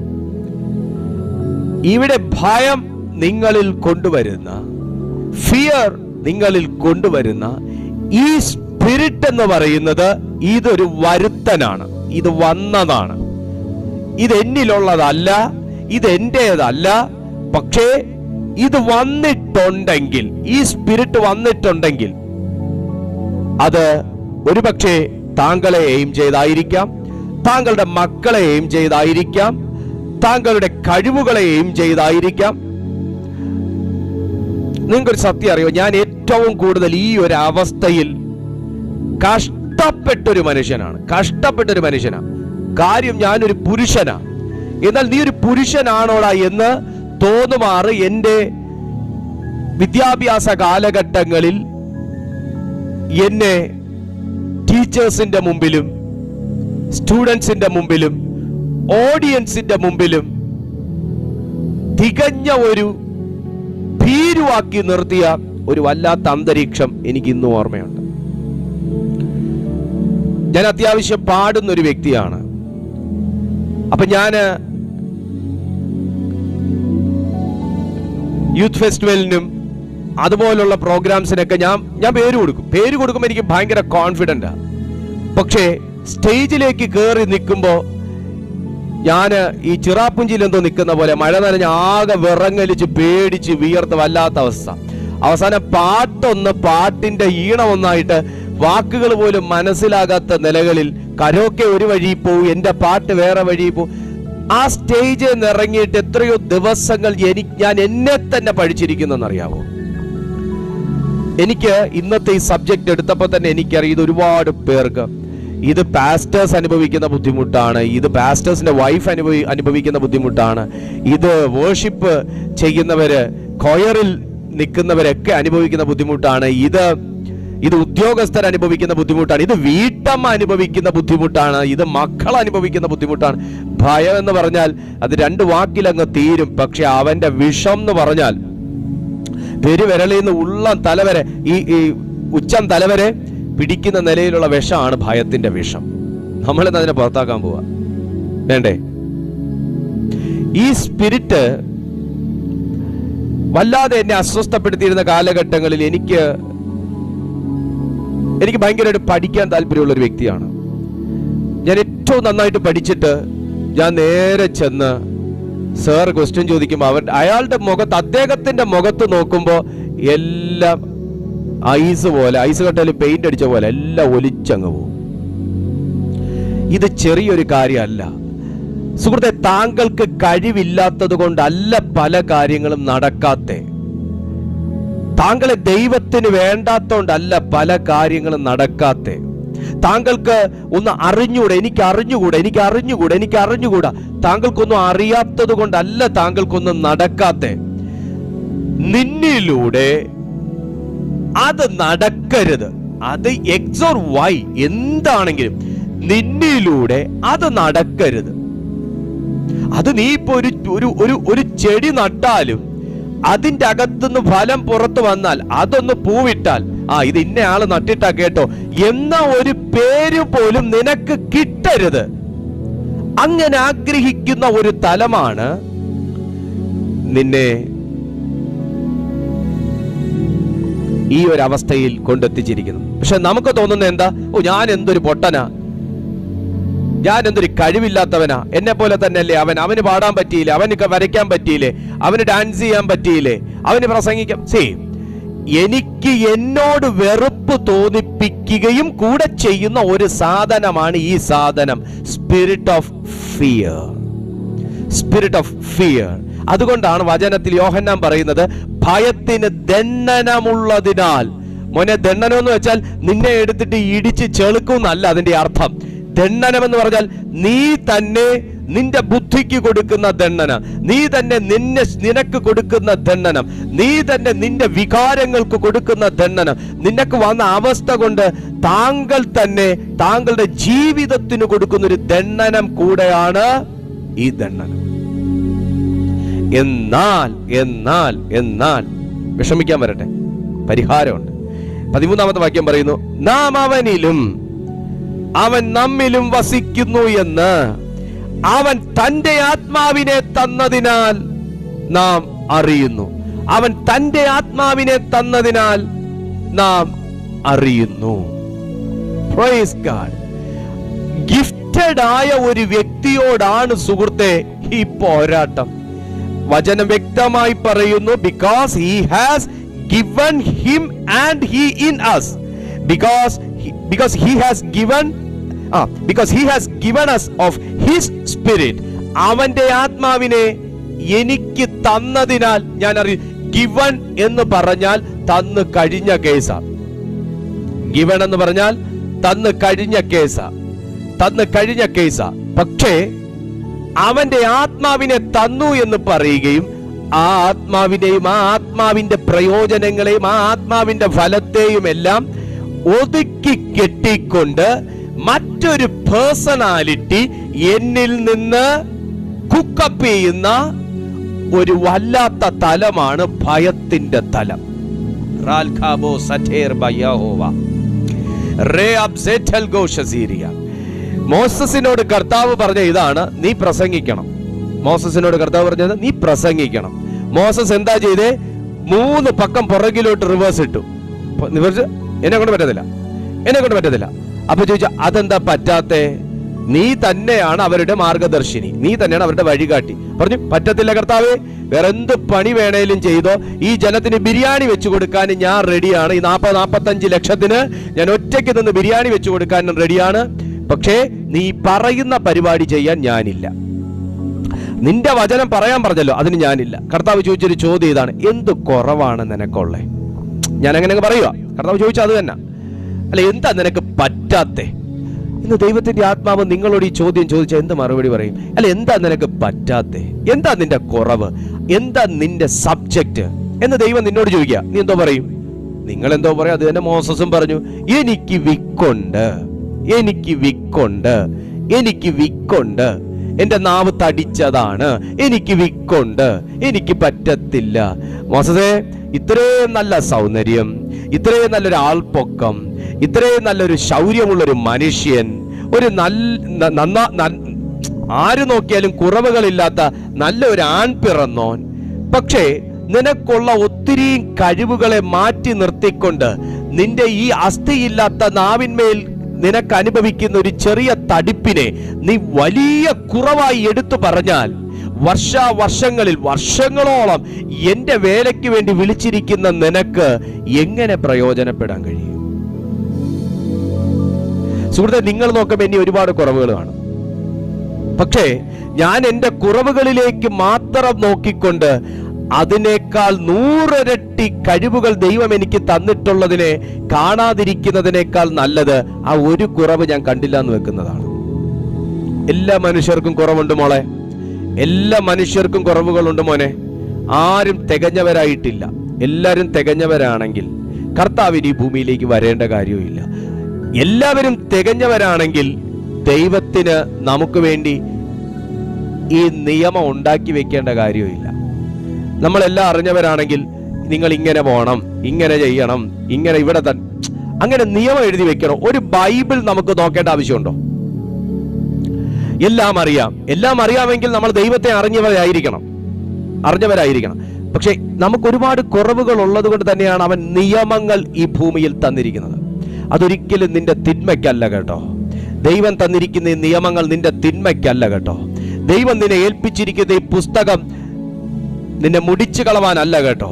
ഇവിടെ ഭയം നിങ്ങളിൽ കൊണ്ടുവരുന്ന, ഫിയർ നിങ്ങളിൽ കൊണ്ടുവരുന്ന ഈ സ്പിരിറ്റ് എന്ന് പറയുന്നത് ഇതൊരു വരുത്തനാണ്. ഇത് വന്നതാണ്. ഇത് എന്നിലുള്ളതല്ല, ഇത് എന്റേതല്ല. പക്ഷേ ഇത് വന്നിട്ടുണ്ടെങ്കിൽ, ഈ സ്പിരിറ്റ് വന്നിട്ടുണ്ടെങ്കിൽ അത് ഒരുപക്ഷെ താങ്കളെ എയിം ചെയ്തായിരിക്കാം, താങ്കളുടെ മക്കളെ എയിം ചെയ്തായിരിക്കാം, താങ്കളുടെ കഴിവുകളെ എയിം ചെയ്തായിരിക്കാം. നിങ്ങൾക്കൊരു സത്യം അറിയോ, ഞാൻ ഏറ്റവും കൂടുതൽ ഈ ഒരു അവസ്ഥയിൽ കഷ്ടപ്പെട്ടൊരു മനുഷ്യനാണ്. കാര്യം ഞാനൊരു പുരുഷനാണ്. എന്നാൽ നീ ഒരു പുരുഷനാണോടാ എന്ന് തോന്നുമാറ് എൻ്റെ വിദ്യാഭ്യാസ കാലഘട്ടങ്ങളിൽ എന്നെ ടീച്ചേഴ്സിന്റെ മുമ്പിലും സ്റ്റുഡൻസിന്റെ മുമ്പിലും ഓഡിയൻസിന്റെ മുമ്പിലും തികഞ്ഞ ഒരു ഭീരുവാക്കി നിർത്തിയ ഒരു വല്ലാത്ത അന്തരീക്ഷം എനിക്ക് ഇന്നും ഓർമ്മയുണ്ട്. ഞാൻ അത്യാവശ്യം പാടുന്ന ഒരു വ്യക്തിയാണ്. അപ്പൊ ഞാന് യൂത്ത് ഫെസ്റ്റിവലിനും അതുപോലുള്ള പ്രോഗ്രാംസിനൊക്കെ ഞാൻ പേര് കൊടുക്കുമ്പോൾ എനിക്ക് ഭയങ്കര കോൺഫിഡൻ്റാ. പക്ഷേ സ്റ്റേജിലേക്ക് കയറി നിൽക്കുമ്പോൾ ഞാൻ ഈ ചിറാപ്പുഞ്ചിയിൽ എന്തോ നിൽക്കുന്ന പോലെ മഴ നനഞ്ഞ് ആകെ വിറങ്ങലിച്ച് പേടിച്ച് വിയർത്ത് വല്ലാത്ത അവസ്ഥ. അവസാനം പാട്ടിന്റെ ഈണം ഒന്നായിട്ട് വാക്കുകൾ പോലും മനസ്സിലാകാത്ത നിലകളിൽ കരോക്കെ ഒരു വഴി പോവും, എൻ്റെ പാട്ട് വേറെ വഴി പോവും. ആ സ്റ്റേജിൽ നിന്ന് ഇറങ്ങിയിട്ട് എത്രയോ ദിവസങ്ങൾ ഞാൻ എന്നെ തന്നെ പഠിച്ചിരിക്കുന്നറിയാവോ? എനിക്ക് ഇന്നത്തെ ഈ സബ്ജക്റ്റ് എടുത്തപ്പോൾ തന്നെ എനിക്കറിയാം, ഇത് ഒരുപാട് പേർക്ക് ഇത് പാസ്റ്റേഴ്സ് അനുഭവിക്കുന്ന ബുദ്ധിമുട്ടാണ്, ഇത് പാസ്റ്റേഴ്സിന്റെ വൈഫ് അനുഭവിക്കുന്ന ബുദ്ധിമുട്ടാണ്, ഇത് വേർഷിപ്പ് ചെയ്യുന്നവര് കൊയറിൽ നിൽക്കുന്നവരൊക്കെ അനുഭവിക്കുന്ന ബുദ്ധിമുട്ടാണ്, ഇത് ഉദ്യോഗസ്ഥർ അനുഭവിക്കുന്ന ബുദ്ധിമുട്ടാണ്, ഇത് വീട്ടമ്മ അനുഭവിക്കുന്ന ബുദ്ധിമുട്ടാണ്, ഇത് മക്കൾ അനുഭവിക്കുന്ന ബുദ്ധിമുട്ടാണ്. ഭയം എന്ന് പറഞ്ഞാൽ അത് രണ്ട് വാക്കിലങ്ങ് തീരും. പക്ഷെ അവന്റെ വിഷം എന്ന് പറഞ്ഞാൽ പെരുവിരളിൽ നിന്ന് ഉള്ളം തലവരെ, ഈ ഉച്ചം തലവരെ പിടിക്കുന്ന നിലയിലുള്ള വിഷമാണ് ഭയത്തിന്റെ വിഷം. നമ്മളിന്ന് അതിനെ പുറത്താക്കാൻ പോവാ വേണ്ടേ? ഈ സ്പിരിറ്റ് വല്ലാതെ എന്നെ അസ്വസ്ഥപ്പെടുത്തിയിരുന്ന കാലഘട്ടങ്ങളിൽ എനിക്ക് ഭയങ്കരമായിട്ട് പഠിക്കാൻ താല്പര്യമുള്ള ഒരു വ്യക്തിയാണ് ഞാൻ. ഏറ്റവും നന്നായിട്ട് പഠിച്ചിട്ട് ഞാൻ നേരെ ചെന്ന് സാർ ക്വസ്റ്റ്യൻ ചോദിക്കുമ്പോൾ അയാളുടെ മുഖത്ത്, അദ്ദേഹത്തിന്റെ മുഖത്ത് നോക്കുമ്പോൾ എല്ലാം ഐസ് കട്ടയിൽ പെയിന്റ് അടിച്ച പോലെ എല്ലാം ഒലിച്ചങ്ങ് പോകും. ഇത് ചെറിയൊരു കാര്യമല്ല സുഹൃത്തെ. താങ്കൾക്ക് കഴിവില്ലാത്തത് കൊണ്ടല്ല പല കാര്യങ്ങളും നടക്കാത്തെ. താങ്കളെ ദൈവത്തിന് വേണ്ടാത്തോണ്ടല്ല പല കാര്യങ്ങളും നടക്കാത്തെ. താങ്കൾക്ക് ഒന്ന് അറിഞ്ഞൂടെ, എനിക്ക് അറിഞ്ഞുകൂടാ. താങ്കൾക്കൊന്നും അറിയാത്തത് കൊണ്ടല്ല താങ്കൾക്കൊന്നും നടക്കാത്തെ. നിന്നിലൂടെ അത് നടക്കരുത്. അത് എക്സ് ഓർ വൈ എന്താണെങ്കിലും നിന്നിലൂടെ അത് നടക്കരുത്. അത് നീ ഇപ്പൊ ഒരു ചെടി നട്ടാലും അതിന്റെ അകത്തുനിന്ന് ഫലം പുറത്തു വന്നാൽ, അതൊന്ന് പൂവിട്ടാൽ, ഇത് ഇന്നയാള് നട്ടിട്ടാ കേട്ടോ എന്ന ഒരു പേര് പോലും നിനക്ക് കിട്ടരുത്. അങ്ങനെ ആഗ്രഹിക്കുന്ന ഒരു തലമാണ് നിന്നെ ഈ ഒരു അവസ്ഥയിൽ കൊണ്ടെത്തിച്ചിരിക്കുന്നത്. പക്ഷെ നമുക്ക് തോന്നുന്നത് എന്താ? ഞാൻ എന്തൊരു പൊട്ടനാ, ഞാൻ എന്തൊരു കഴിവില്ലാത്തവനാ, എന്നെ പോലെ തന്നെയല്ലേ അവന് പാടാൻ പറ്റിയില്ലേ, അവന് വരയ്ക്കാൻ പറ്റിയില്ലേ, അവന് ഡാൻസ് ചെയ്യാൻ പറ്റിയില്ലേ, അവന് പ്രസംഗിക്കാം. എനിക്ക് എന്നോട് വെറുപ്പ് തോന്നിപ്പിക്കുകയും കൂടെ ചെയ്യുന്ന ഒരു സാധനമാണ് ഈ സാധനം, സ്പിരിറ്റ് ഓഫ് ഫിയർ. അതുകൊണ്ടാണ് വചനത്തിൽ യോഹന്നാൻ പറയുന്നത്, ഭയത്തിന് ദണ്ഡനമുള്ളതിനാൽ. മോനെ, ദണ്ഡനം എന്ന് വെച്ചാൽ നിന്നെ എടുത്തിട്ട് ഇടിച്ച് ചെളുക്കുന്നല്ല അതിന്റെ അർത്ഥം. ദണ്ഡനം എന്ന് പറഞ്ഞാൽ നീ തന്നെ നിന്റെ ബുദ്ധിക്ക് കൊടുക്കുന്ന ദണ്ഡനം, നീ തന്നെ നിനക്ക് കൊടുക്കുന്ന ദണ്ഡനം, നീ തന്നെ നിന്റെ വികാരങ്ങൾക്ക് കൊടുക്കുന്ന ദണ്ഡനം, നിനക്ക് വന്ന അവസ്ഥ കൊണ്ട് താങ്കൾ തന്നെ താങ്കളുടെ ജീവിതത്തിന് കൊടുക്കുന്ന ഒരു ദണ്ഡനം കൂടെയാണ് ഈ ദണ്ഡനം. എന്നാൽ വിഷമിക്കാൻ വരട്ടെ, പരിഹാരമുണ്ട്. 13-ാമത്തെ വാക്യം പറയുന്നു, നാം അവനിലും അവൻ നമ്മിലും വസിക്കുന്നു എന്ന് അവൻ തന്റെ ആത്മാവിനെ തന്നതിനാൽ നാം അറിയുന്നു. അവൻ തന്റെ ആത്മാവിനെ തന്നതിനാൽ നാം അറിയുന്നു. Praise God. ഗിഫ്റ്റഡ് ആയ ഒരു വ്യക്തിയോടാണ് സുഹൃത്തെ ഈ പോരാട്ടം. വചനം വ്യക്തമായി പറയുന്നു, because he has given him and he in us, because he has given us of his spirit. അവന്റെ ആത്മാവിനെ എനിക്ക് തന്നതിനാൽ ഞാൻ അറിയും. ഗിവൺ എന്ന് പറഞ്ഞാൽ തന്നു കഴിഞ്ഞ കേസാ. ഗിവൺ എന്ന് പറഞ്ഞാൽ തന്നു കഴിഞ്ഞ കേസാ. പക്ഷേ അവന്റെ ആത്മാവിനെ തന്നു എന്ന് പറയുകയും ആ ആത്മാവിനെയും ആ ആത്മാവിന്റെ പ്രയോജനങ്ങളെയും ആ ആത്മാവിന്റെ ഫലത്തെയും എല്ലാം ഒതുക്കി കെട്ടിക്കൊണ്ട് മറ്റൊരു പേഴ്സണാലിറ്റി എന്നിൽ നിന്ന് കുക്കപ്പ് ചെയ്യുന്ന ഒരു വല്ലാത്ത തലമാണ് ഭയത്തിന്റെ തലം. മോസസിനോട് കർത്താവ് പറഞ്ഞ ഇതാണ്, നീ പ്രസംഗിക്കണം. മോസസ് എന്താ ചെയ്തേ? 3 പക്കം പുറകിലോട്ട് റിവേഴ്സ് ഇട്ടു. എന്നെ കൊണ്ട് പറ്റത്തില്ല. അപ്പൊ ചോദിച്ചാ, അതെന്താ പറ്റാത്തെ? നീ തന്നെയാണ് അവരുടെ മാർഗദർശിനി, നീ തന്നെയാണ് അവരുടെ വഴികാട്ടി. പറഞ്ഞു, പറ്റത്തില്ല കർത്താവേ, വേറെ എന്ത് പണി വേണേലും ചെയ്തോ, ഈ ജനത്തിന് ബിരിയാണി വെച്ചു കൊടുക്കാൻ ഞാൻ റെഡിയാണ്. ഈ 40-45 ലക്ഷത്തിന് ഞാൻ ഒറ്റയ്ക്ക് നിന്ന് ബിരിയാണി വെച്ചു കൊടുക്കാൻ റെഡിയാണ്. പക്ഷേ നീ പറയുന്ന പരിപാടി ചെയ്യാൻ ഞാനില്ല. നിന്റെ വചനം പറയാൻ പറഞ്ഞല്ലോ, അതിന് ഞാനില്ല. കർത്താവ് ചോദിച്ചൊരു ചോദ്യം ഇതാണ്, എന്ത് കുറവാണ് നിനക്കുള്ളേ? ഞാൻ അങ്ങനെ പറയുക. കർത്താവ് ചോദിച്ചാൽ അത് തന്നെ, അല്ല എന്താ നിനക്ക് പറ്റാത്തെ? ഇന്ന് ദൈവത്തിന്റെ ആത്മാവ് നിങ്ങളോട് ഈ ചോദ്യം ചോദിച്ചാൽ എന്ത് മറുപടി പറയും? അല്ല എന്താ നിനക്ക് പറ്റാത്തെ? എന്താ നിന്റെ കുറവ്? എന്താ നിന്റെ സബ്ജക്റ്റ് എന്ന് ദൈവം നിന്നോട് ചോദിക്കുക. നീ എന്തോ പറയും? നിങ്ങൾ എന്തോ പറയും? അത് തന്നെ മോസസും പറഞ്ഞു, എനിക്ക് വിക്കുണ്ട്, എന്റെ നാവ് തടിച്ചതാണ്, എനിക്ക് വിക്കുണ്ട്, എനിക്ക് പറ്റത്തില്ല. മോസസേ, ഇത്രയും നല്ല സൗന്ദര്യം, ഇത്രയും നല്ലൊരു ആൾപ്പൊക്കം, ഇത്രയും നല്ലൊരു ശൗര്യമുള്ളൊരു മനുഷ്യൻ, ഒരു ആര് നോക്കിയാലും കുറവുകളില്ലാത്ത നല്ലൊരു ആൺ പിറന്നോൻ, പക്ഷേ നിനക്കുള്ള ഒത്തിരി കഴിവുകളെ മാറ്റി നിർത്തിക്കൊണ്ട് നിന്റെ ഈ അസ്ഥിയില്ലാത്ത നാവിന്മേൽ നിനക്ക് അനുഭവിക്കുന്ന ഒരു ചെറിയ തടിപ്പിനെ നീ വലിയ കുറവായി എടുത്തു പറഞ്ഞാൽ വർഷങ്ങളോളം എന്റെ വേലയ്ക്ക് വേണ്ടി വിളിച്ചിരിക്കുന്ന നിനക്ക് എങ്ങനെ പ്രയോജനപ്പെടാൻ കഴിയും? സുഹൃത്തെ, നിങ്ങൾ നോക്കുമ്പോൾ ഇനി ഒരുപാട് കുറവുകൾ കാണും. പക്ഷേ ഞാൻ എൻ്റെ കുറവുകളിലേക്ക് മാത്രം നോക്കിക്കൊണ്ട് അതിനേക്കാൾ 100 ഇരട്ടി കഴിവുകൾ ദൈവം എനിക്ക് തന്നിട്ടുള്ളതിനെ കാണാതിരിക്കുന്നതിനേക്കാൾ നല്ലത് ആ ഒരു കുറവ് ഞാൻ കണ്ടില്ല എന്ന് വെക്കുന്നതാണ്. എല്ലാ മനുഷ്യർക്കും കുറവുണ്ട് മോളെ, എല്ലാ മനുഷ്യർക്കും കുറവുകളുണ്ട് മോനെ. ആരും തികഞ്ഞവരായിട്ടില്ല. എല്ലാവരും തികഞ്ഞവരാണെങ്കിൽ കർത്താവിന് ഈ ഭൂമിയിലേക്ക് വരേണ്ട കാര്യമില്ല. എല്ലാവരും തികഞ്ഞവരാണെങ്കിൽ ദൈവത്തിന് നമുക്ക് വേണ്ടി ഈ നിയമം ഉണ്ടാക്കി വെക്കേണ്ട കാര്യമില്ല. നമ്മളെല്ലാം അറിഞ്ഞവരാണെങ്കിൽ നിങ്ങൾ ഇങ്ങനെ പോകണം, ഇങ്ങനെ ചെയ്യണം, ഇങ്ങനെ ഇവിടെ തന്നെ അങ്ങനെ നിയമം എഴുതി വെക്കണം. ഒരു ബൈബിൾ നമുക്ക് നോക്കേണ്ട ആവശ്യമുണ്ടോ? എല്ലാം അറിയാമെങ്കിൽ നമ്മൾ ദൈവത്തെ അറിഞ്ഞവരായിരിക്കണം. പക്ഷെ നമുക്ക് ഒരുപാട് കുറവുകൾ ഉള്ളത് കൊണ്ട് തന്നെയാണ് അവൻ നിയമങ്ങൾ ഈ ഭൂമിയിൽ തന്നിരിക്കുന്നത്. അതൊരിക്കലും നിന്റെ തിന്മയ്ക്കല്ല കേട്ടോ. ദൈവം തന്നിരിക്കുന്ന ഈ നിയമങ്ങൾ നിന്റെ തിന്മയ്ക്കല്ല കേട്ടോ. ദൈവം നിന്നെ ഏൽപ്പിച്ചിരിക്കുന്ന ഈ പുസ്തകം നിന്നെ മുടിച്ചു കളവാനല്ല കേട്ടോ.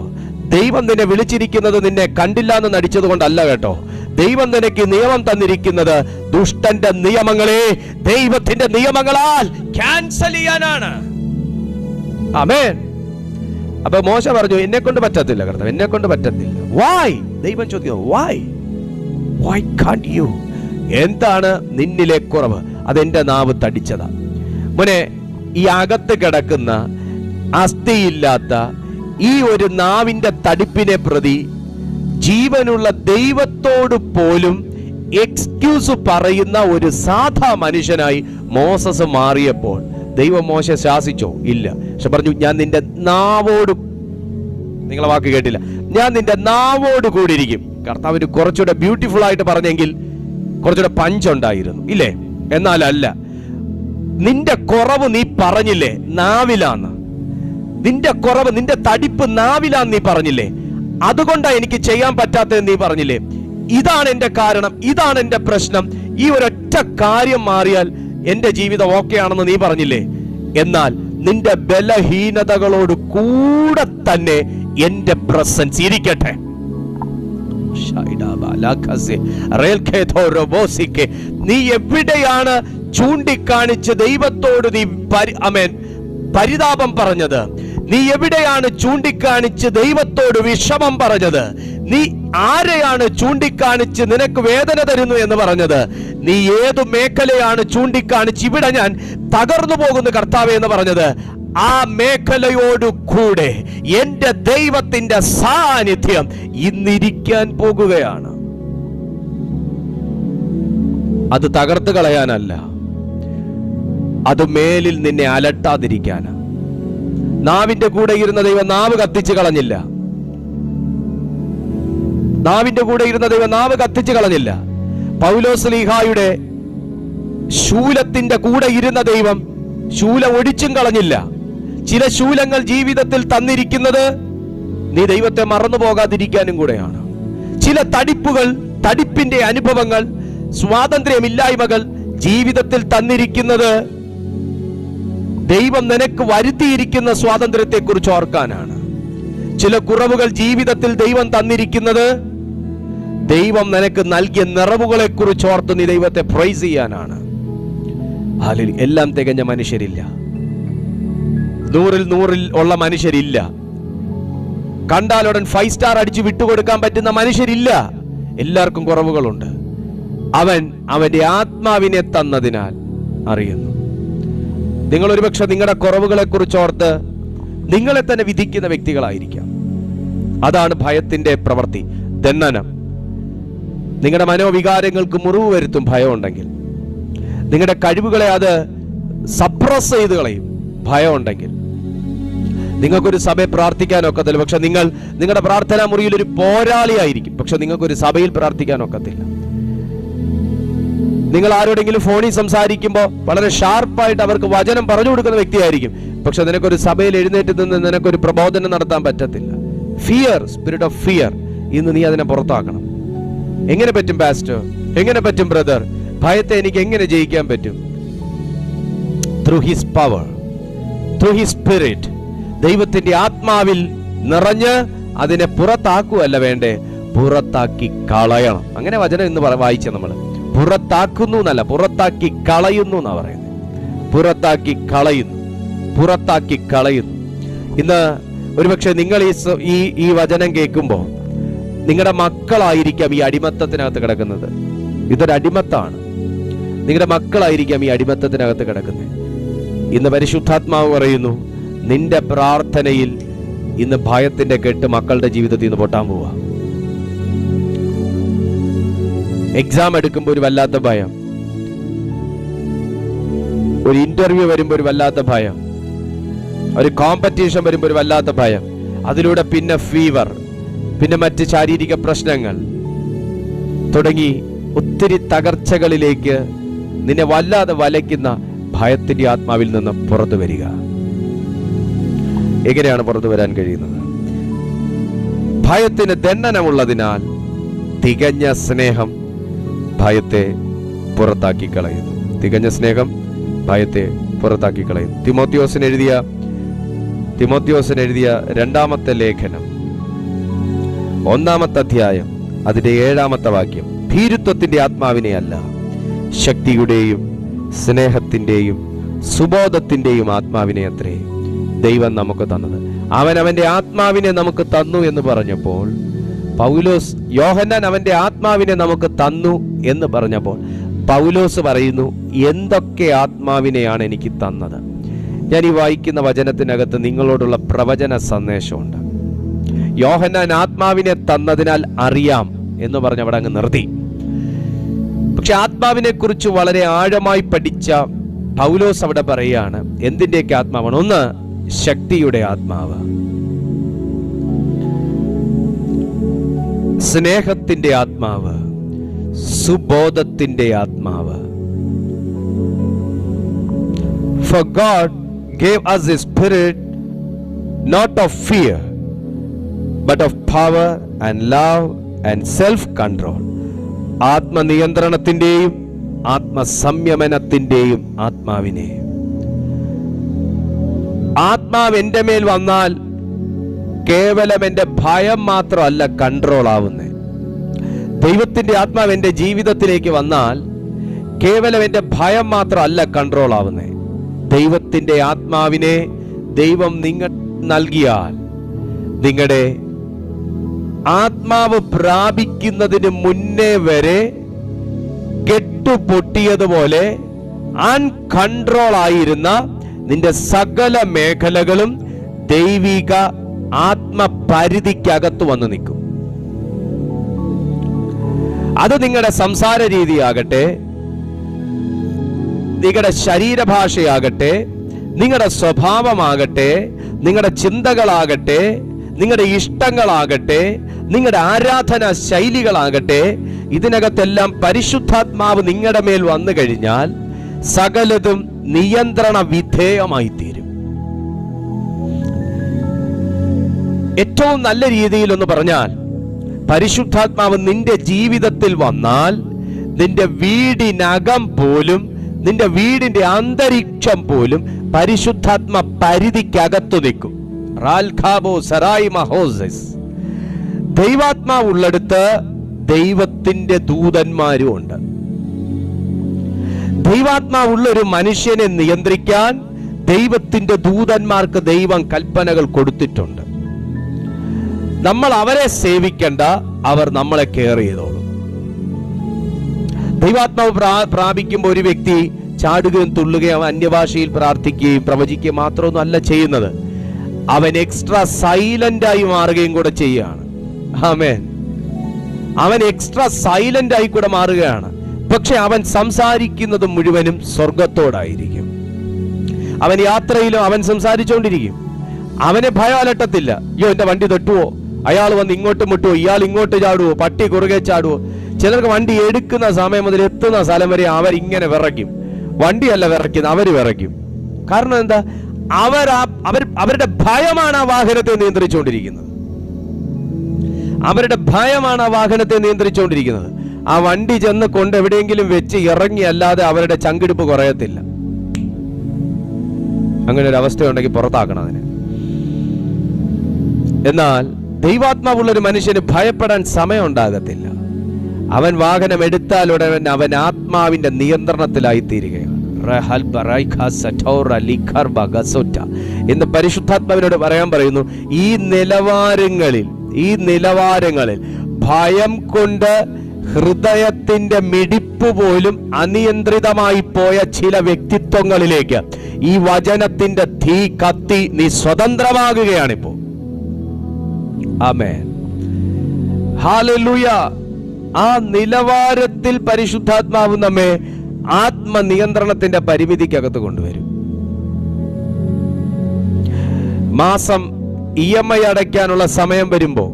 ദൈവം നിന്നെ വിളിച്ചിരിക്കുന്നത് നിന്നെ കണ്ടില്ല എന്ന് നടിച്ചത് കൊണ്ടല്ല കേട്ടോ. ദൈവം നിനക്ക് നിയമം തന്നിരിക്കുന്നത് ദുഷ്ടന്റെ നിയമങ്ങളെ ദൈവത്തിന്റെ നിയമങ്ങളാൽ ക്യാൻസൽ ചെയ്യാനാണ്. ആമേൻ. അപ്പൊ മോശ പറഞ്ഞു, എന്നെ കൊണ്ട് പറ്റത്തില്ല കർത്താവ്, എന്നെ കൊണ്ട് പറ്റത്തില്ല. വൈ? ദൈവം ചോദിക്കുന്നു, വൈ കാന്റ് യു? എന്താണ് നിന്നിലെ കുറവ്? അതെന്റെ നാവ് തടിച്ചതാ മോനെ. ഈ അകത്ത് കിടക്കുന്ന അസ്ഥിയില്ലാത്ത ഈ ഒരു നാവിന്റെ തടിപ്പിനെ പ്രതി ജീവനുള്ള ദൈവത്തോട് പോലും എക്സ്ക്യൂസ് പറയുന്ന ഒരു സാധാ മനുഷ്യനായി മോസസ് മാറിയപ്പോൾ ദൈവം മോശെ ശാസിച്ചോ? ഇല്ല. പക്ഷെ പറഞ്ഞു, ഞാൻ നിന്റെ നാവോട്, നിങ്ങളെ വാക്ക് കേട്ടില്ല, ഞാൻ നിന്റെ നാവോട് കൂടിയിരിക്കും. കർത്താവിന് കുറച്ചുകൂടെ ബ്യൂട്ടിഫുൾ ആയിട്ട് പറഞ്ഞെങ്കിൽ കുറച്ചുകൂടെ പഞ്ചുണ്ടായിരുന്നു, ഇല്ലേ? എന്നാലല്ല. നിന്റെ കുറവ് നീ പറഞ്ഞില്ലേ നാവിലാന്ന്. നിന്റെ കുറവ്, നിന്റെ തടിപ്പ് നാവിലാന്ന് നീ പറഞ്ഞില്ലേ. അതുകൊണ്ടാണ് എനിക്ക് ചെയ്യാൻ പറ്റാത്തത് നീ പറഞ്ഞില്ലേ. ഇതാണ് എന്റെ കാരണം, ഇതാണ് എന്റെ പ്രശ്നം, ഈ ഒരൊറ്റ കാര്യം മാറിയാൽ എന്റെ ജീവിതം ഓക്കെ ആണെന്ന് നീ പറഞ്ഞില്ലേ. എന്നാൽ നിന്റെ ബലഹീനതകളോട് കൂടെ തന്നെ എന്റെ പ്രസൻസ് ഇരിക്കട്ടെ. നീ എവിടെയാണ് ചൂണ്ടിക്കാണിച്ച് ദൈവത്തോട് നീ പരിതാപം പറഞ്ഞത്? നീ എവിടെയാണ് ചൂണ്ടിക്കാണിച്ച് ദൈവത്തോട് വിഷമം പറഞ്ഞത്? നീ ആരെയാണ് ചൂണ്ടിക്കാണിച്ച് നിനക്ക് വേദന തരുന്നു എന്ന് പറഞ്ഞത്? നീ ഏതു മേഖലയാണ് ചൂണ്ടിക്കാണിച്ച് ഇവിടെ ഞാൻ തകർന്നു പോകുന്നു കർത്താവേ എന്ന് പറഞ്ഞത്? ആ മേഖലയോട് കൂടെ എന്റെ ദൈവത്തിന്റെ സാന്നിധ്യം ഇന്നിരിക്കാൻ പോകുകയാണ്. അത് തകർത്ത് കളയാനല്ല, അത് മേലിൽ നിന്നെ അലട്ടാതിരിക്കാനാ. നാവിന്റെ കൂടെ ഇരുന്ന ദൈവം നാവ് കത്തിച്ചു കളഞ്ഞില്ല. നാവിന്റെ കൂടെ ഇരുന്ന ദൈവം നാവ് കത്തിച്ചു കളഞ്ഞില്ല. പൗലോസ്ലീഹായുടെ ശൂലത്തിന്റെ കൂടെ ഇരുന്ന ദൈവം ശൂലം ഒടിച്ചും കളഞ്ഞില്ല. ചില ശൂലങ്ങൾ ജീവിതത്തിൽ തന്നിരിക്കുന്നത് നീ ദൈവത്തെ മറന്നു പോകാതിരിക്കാനും കൂടെയാണ്. ചില തടിപ്പുകൾ, തടിപ്പിന്റെ അനുഭവങ്ങൾ, സ്വാതന്ത്ര്യമില്ലായ്മകൾ ജീവിതത്തിൽ തന്നിരിക്കുന്നത് ദൈവം നിനക്ക് വരുത്തിയിരിക്കുന്ന സ്വാതന്ത്ര്യത്തെ കുറിച്ച് ഓർക്കാനാണ്. ചില കുറവുകൾ ജീവിതത്തിൽ ദൈവം തന്നിരിക്കുന്നത് ദൈവം നിനക്ക് നൽകിയ നിറവുകളെ കുറിച്ച് ഓർത്ത് നീ ദൈവത്തെ പ്രൈസ് ചെയ്യാനാണ്. എല്ലാം തികഞ്ഞ മനുഷ്യരില്ല, 100-100 ഉള്ള മനുഷ്യരില്ല, കണ്ടാലുടൻ 5 സ്റ്റാർ അടിച്ച് വിട്ടുകൊടുക്കാൻ പറ്റുന്ന മനുഷ്യരില്ല. എല്ലാവർക്കും കുറവുകളുണ്ട്. അവന്റെ ആത്മാവിനെ തന്നതിനാൽ അറിയുന്നു. നിങ്ങൾ ഒരുപക്ഷെ നിങ്ങളുടെ കുറവുകളെ കുറിച്ച് ഓർത്ത് നിങ്ങളെ തന്നെ വിധിക്കുന്ന വ്യക്തികളായിരിക്കാം. അതാണ് ഭയത്തിന്റെ പ്രവൃത്തി, ദണ്ഡനം. നിങ്ങളുടെ മനോവികാരങ്ങൾക്ക് മുറിവ് വരുത്തും ഭയം ഉണ്ടെങ്കിൽ. നിങ്ങളുടെ കഴിവുകളെ അത് സപ്രസ് ചെയ്ത് കളയും ഭയം ഉണ്ടെങ്കിൽ. നിങ്ങൾക്കൊരു സഭയെ പ്രാർത്ഥിക്കാനൊക്കത്തില്ല, പക്ഷെ നിങ്ങളുടെ പ്രാർത്ഥനാ മുറിയിൽ ഒരു പോരാളിയായിരിക്കും, പക്ഷെ നിങ്ങൾക്കൊരു സഭയിൽ പ്രാർത്ഥിക്കാനൊക്കത്തില്ല. നിങ്ങൾ ആരോടെങ്കിലും ഫോണിൽ സംസാരിക്കുമ്പോൾ വളരെ ഷാർപ്പായിട്ട് അവർക്ക് വചനം പറഞ്ഞു കൊടുക്കുന്ന വ്യക്തിയായിരിക്കും. പക്ഷെ നിനക്കൊരു സഭയിൽ എഴുന്നേറ്റ് നിന്ന് നിനക്കൊരു പ്രബോധനം നടത്താൻ പറ്റത്തില്ല. ഫിയർ, സ്പിരിറ്റ് ഓഫ് ഫിയർ, ഇന്ന് നീ അതിനെ പുറത്താക്കണം. എങ്ങനെ പറ്റും പാസ്റ്റർ? എങ്ങനെ പറ്റും ബ്രദർ? ഭയത്തെ എനിക്ക് എങ്ങനെ ജയിക്കാൻ പറ്റും? Through his power, through his spirit. ദൈവത്തിന്റെ ആത്മാവിൽ നിറഞ്ഞ് അതിനെ പുറത്താക്കുകയല്ല വേണ്ടേ, പുറത്താക്കി കളയണം. അങ്ങനെ വചനം ഇന്ന് വായിച്ച നമ്മൾ പുറത്താക്കുന്നു എന്നല്ല, പുറത്താക്കി കളയുന്നു എന്നാ പറയുന്നത്. പുറത്താക്കി കളയുന്നു, പുറത്താക്കി കളയുന്നു. ഇന്ന് ഒരുപക്ഷെ നിങ്ങൾ ഈ വചനം കേൾക്കുമ്പോൾ നിങ്ങളുടെ മക്കളായിരിക്കാം ഈ അടിമത്തത്തിനകത്ത് കിടക്കുന്നത്. ഇതൊരു അടിമത്താണ്. നിങ്ങളുടെ മക്കളായിരിക്കാം ഈ അടിമത്തത്തിനകത്ത് കിടക്കുന്നത്. ഇന്ന് പരിശുദ്ധാത്മാവ് പറയുന്നു, നിന്റെ പ്രാർത്ഥനയിൽ ഇന്ന് ഭയത്തിന്റെ കെട്ട് മക്കളുടെ ജീവിതത്തിൽ നിന്ന് പൊട്ടാൻ പോവാ. എക്സാം എടുക്കുമ്പോൾ ഒരു വല്ലാത്ത ഭയം, ഒരു ഇന്റർവ്യൂ വരുമ്പോൾ ഒരു വല്ലാത്ത ഭയം, ഒരു കോമ്പറ്റീഷൻ വരുമ്പോൾ ഒരു വല്ലാത്ത ഭയം, അതിലൂടെ പിന്നെ ഫീവർ, പിന്നെ മറ്റ് ശാരീരിക പ്രശ്നങ്ങൾ തുടങ്ങി ഒത്തിരി തകർച്ചകളിലേക്ക് നിന്നെ വല്ലാതെ വലയ്ക്കുന്ന ഭയത്തിന്റെ ആത്മാവിൽ നിന്ന് പുറത്തു വരിക. എങ്ങനെയാണ് പുറത്തു വരാൻ കഴിയുന്നത്? ഭയത്തിന് ദണ്ഡനമുള്ളതിനാൽ തികഞ്ഞ സ്നേഹം ഭയത്തെ പുറത്താക്കി കളയുന്നു. തികഞ്ഞ സ്നേഹം ഭയത്തെ പുറത്താക്കി കളയുന്നു. തിമോത്തിയോസിന് എഴുതിയ രണ്ടാമത്തെ ലേഖനം 1-ാമത്തെ അധ്യായം അതിന്റെ 7-ാമത്തെ വാക്യം, ഭീരുത്വത്തിന്റെ ആത്മാവിനെ അല്ല, ശക്തിയുടെയും സ്നേഹത്തിന്റെയും സുബോധത്തിന്റെയും ആത്മാവിനെ അത്രേ ദൈവം നമുക്ക് തന്നത്. അവന്റെ ആത്മാവിനെ നമുക്ക് തന്നു എന്ന് പറഞ്ഞപ്പോൾ യോഹന്നാൻ അവന്റെ ആത്മാവിനെ നമുക്ക് തന്നു എന്ന് പറഞ്ഞപ്പോൾ പൗലോസ് പറയുന്നു, എന്തൊക്കെ ആത്മാവിനെയാണ് എനിക്ക് തന്നത്? ഞാൻ ഈ വായിക്കുന്ന വചനത്തിനകത്ത് നിങ്ങളോടുള്ള പ്രവചന സന്ദേശമുണ്ട്. യോഹന്നാൻ ആത്മാവിനെ തന്നതിനാൽ അറിയാം എന്ന് പറഞ്ഞ് അവിടെ അങ്ങ് നിർത്തി. പക്ഷെ ആത്മാവിനെ കുറിച്ച് വളരെ ആഴമായി പഠിച്ച പൗലോസ് അവിടെ പറയുകയാണ്, എന്തിന്റെയൊക്കെ ആത്മാവാണ്? ഒന്ന്, ശക്തിയുടെ ആത്മാവ്, സ്നേഹത്തിന്റെ ആത്മാവ്, സുബോധത്തിന്റെ ആത്മാവ്. For God gave us a spirit not of fear but of power and love and self-control. ആത്മനിയന്ത്രണത്തിന്റെയും ആത്മസംയമനത്തിന്റെയും ആത്മാവിനെ. ആത്മാവ് എൻ്റെ മേൽ വന്നാൽ കേവലം എൻ്റെ ഭയം മാത്രമല്ല കൺട്രോൾ ആവുന്നത്. ദൈവത്തിന്റെ ആത്മാവ് എൻ്റെ ജീവിതത്തിലേക്ക് വന്നാൽ കേവലം എൻ്റെ ഭയം മാത്രമല്ല കൺട്രോൾ ആവുന്നത്. ദൈവത്തിന്റെ ആത്മാവിനെ ദൈവം നിങ്ങൾ നൽകിയാൽ നിങ്ങളുടെ ആത്മാവ് പ്രാപിക്കുന്നതിന് മുന്നേ വരെ കെട്ടുപൊട്ടിയതുപോലെ അൺകൺട്രോൾ ആയിരുന്ന നിന്റെ സകല മേഖലകളും ദൈവിക ആത്മപരിധിക്കകത്ത് വന്ന് നിൽക്കും. അത് നിങ്ങളുടെ സംസാര രീതിയാകട്ടെ, നിങ്ങളുടെ ശരീരഭാഷയാകട്ടെ, നിങ്ങളുടെ സ്വഭാവമാകട്ടെ, നിങ്ങളുടെ ചിന്തകളാകട്ടെ, നിങ്ങളുടെ ഇഷ്ടങ്ങളാകട്ടെ, നിങ്ങളുടെ ആരാധനാ ശൈലികളാകട്ടെ, ഇതിനകത്തെല്ലാം പരിശുദ്ധാത്മാവ് നിങ്ങളുടെ മേൽ വന്നു കഴിഞ്ഞാൽ സകലതും നിയന്ത്രണ വിധേയമായി തീരും. ഏറ്റവും നല്ല രീതിയിൽ ഒന്ന് പറഞ്ഞാൽ, പരിശുദ്ധാത്മാവ് നിന്റെ ജീവിതത്തിൽ വന്നാൽ നിന്റെ വീടിനകം പോലും, നിന്റെ വീടിന്റെ അന്തരീക്ഷം പോലും പരിശുദ്ധാത്മ പരിധിക്കകത്തു നിൽക്കും. ദൈവാത്മാവ് ഉള്ളിടത്ത് ദൈവത്തിന്റെ ദൂതന്മാരും ഉണ്ട്. ദൈവാത്മാവുള്ള ഒരു മനുഷ്യനെ നിയന്ത്രിക്കാൻ ദൈവത്തിന്റെ ദൂതന്മാർക്ക് ദൈവം കൽപ്പനകൾ കൊടുത്തിട്ടുണ്ട്. നമ്മൾ അവരെ സേവിക്കേണ്ട, അവർ നമ്മളെ കെയർ ചെയ്തോളും. ദൈവാത്മാവ് പ്രാപിക്കുമ്പോൾ ഒരു വ്യക്തി ചാടുകയും തുള്ളുകയും അന്യഭാഷയിൽ പ്രാർത്ഥിക്കുകയും പ്രവചിക്കുകയും മാത്രമൊന്നും അല്ല ചെയ്യുന്നത്, അവൻ എക്സ്ട്രാ സൈലന്റ് ആയി മാറുകയും കൂടെ ചെയ്യുകയാണ്. ആമേൻ. അവൻ എക്സ്ട്രാ സൈലന്റ് ആയി കൂടെ മാറുകയാണ്. പക്ഷെ അവൻ സംസാരിക്കുന്നത് മുഴുവനും സ്വർഗത്തോടായിരിക്കും. അവൻ യാത്രയിലും അവൻ സംസാരിച്ചുകൊണ്ടിരിക്കും. അവനെ ഭയം അലട്ടത്തില്ല. അയ്യോ എന്റെ വണ്ടി തട്ടുവോ, അയാൾ വന്ന് ഇങ്ങോട്ട് മുട്ടുവോ, ഇയാൾ ഇങ്ങോട്ട് ചാടുവോ, പട്ടി കുറുകെ ചാടുവോ. ചിലർക്ക് വണ്ടി എടുക്കുന്ന സമയം മുതൽ എത്തുന്ന സ്ഥലം വരെ അവരിങ്ങനെ വിറയ്ക്കും. വണ്ടിയല്ല വിറയ്ക്കുന്നത്, അവര് വിറയ്ക്കും. കാരണം എന്താ? അവരുടെ ഭയമാണ് ആ വാഹനത്തെ നിയന്ത്രിച്ചുകൊണ്ടിരിക്കുന്നത്. അവരുടെ ഭയമാണ് ആ വാഹനത്തെ നിയന്ത്രിച്ചുകൊണ്ടിരിക്കുന്നത്. ആ വണ്ടി ചെന്ന് കൊണ്ട് എവിടെയെങ്കിലും വെച്ച് ഇറങ്ങി അല്ലാതെ അവരുടെ ചങ്കിടിപ്പ് കുറയത്തില്ല. അങ്ങനെ ഒരു അവസ്ഥയുണ്ടെങ്കിൽ പുറത്താക്കണം അതിനെ. എന്നാൽ ദൈവാത്മാവുള്ളൊരു മനുഷ്യന് ഭയപ്പെടാൻ സമയം ഉണ്ടാകത്തില്ല. അവൻ വാഹനം എടുത്താലുടൻ അവൻ ആത്മാവിന്റെ നിയന്ത്രണത്തിലായി തീരുകയാണ്. എന്ന് പരിശുദ്ധാത്മാവിനോട് പറയാൻ പറയുന്നു. ഈ നിലവാരങ്ങളിൽ ഭയം കൊണ്ട് ഹൃദയത്തിന്റെ മിടിപ്പ് പോലും അനിയന്ത്രിതമായി പോയ ചില വ്യക്തിത്വങ്ങളിലേക്ക് ഈ വചനത്തിന്റെ തീ കത്തി നീ സ്വതന്ത്രമാകുകയാണിപ്പോ. ആമേൻ, ഹല്ലേലൂയ. ആ നിലവാരത്തിൽ പരിശുദ്ധാത്മാവ് നമ്മെ ആത്മനിയന്ത്രണത്തിന്റെ പരിമിതിക്കകത്ത് കൊണ്ടുവരും. മാസം EMI അടയ്ക്കാനുള്ള സമയം വരുമ്പോ,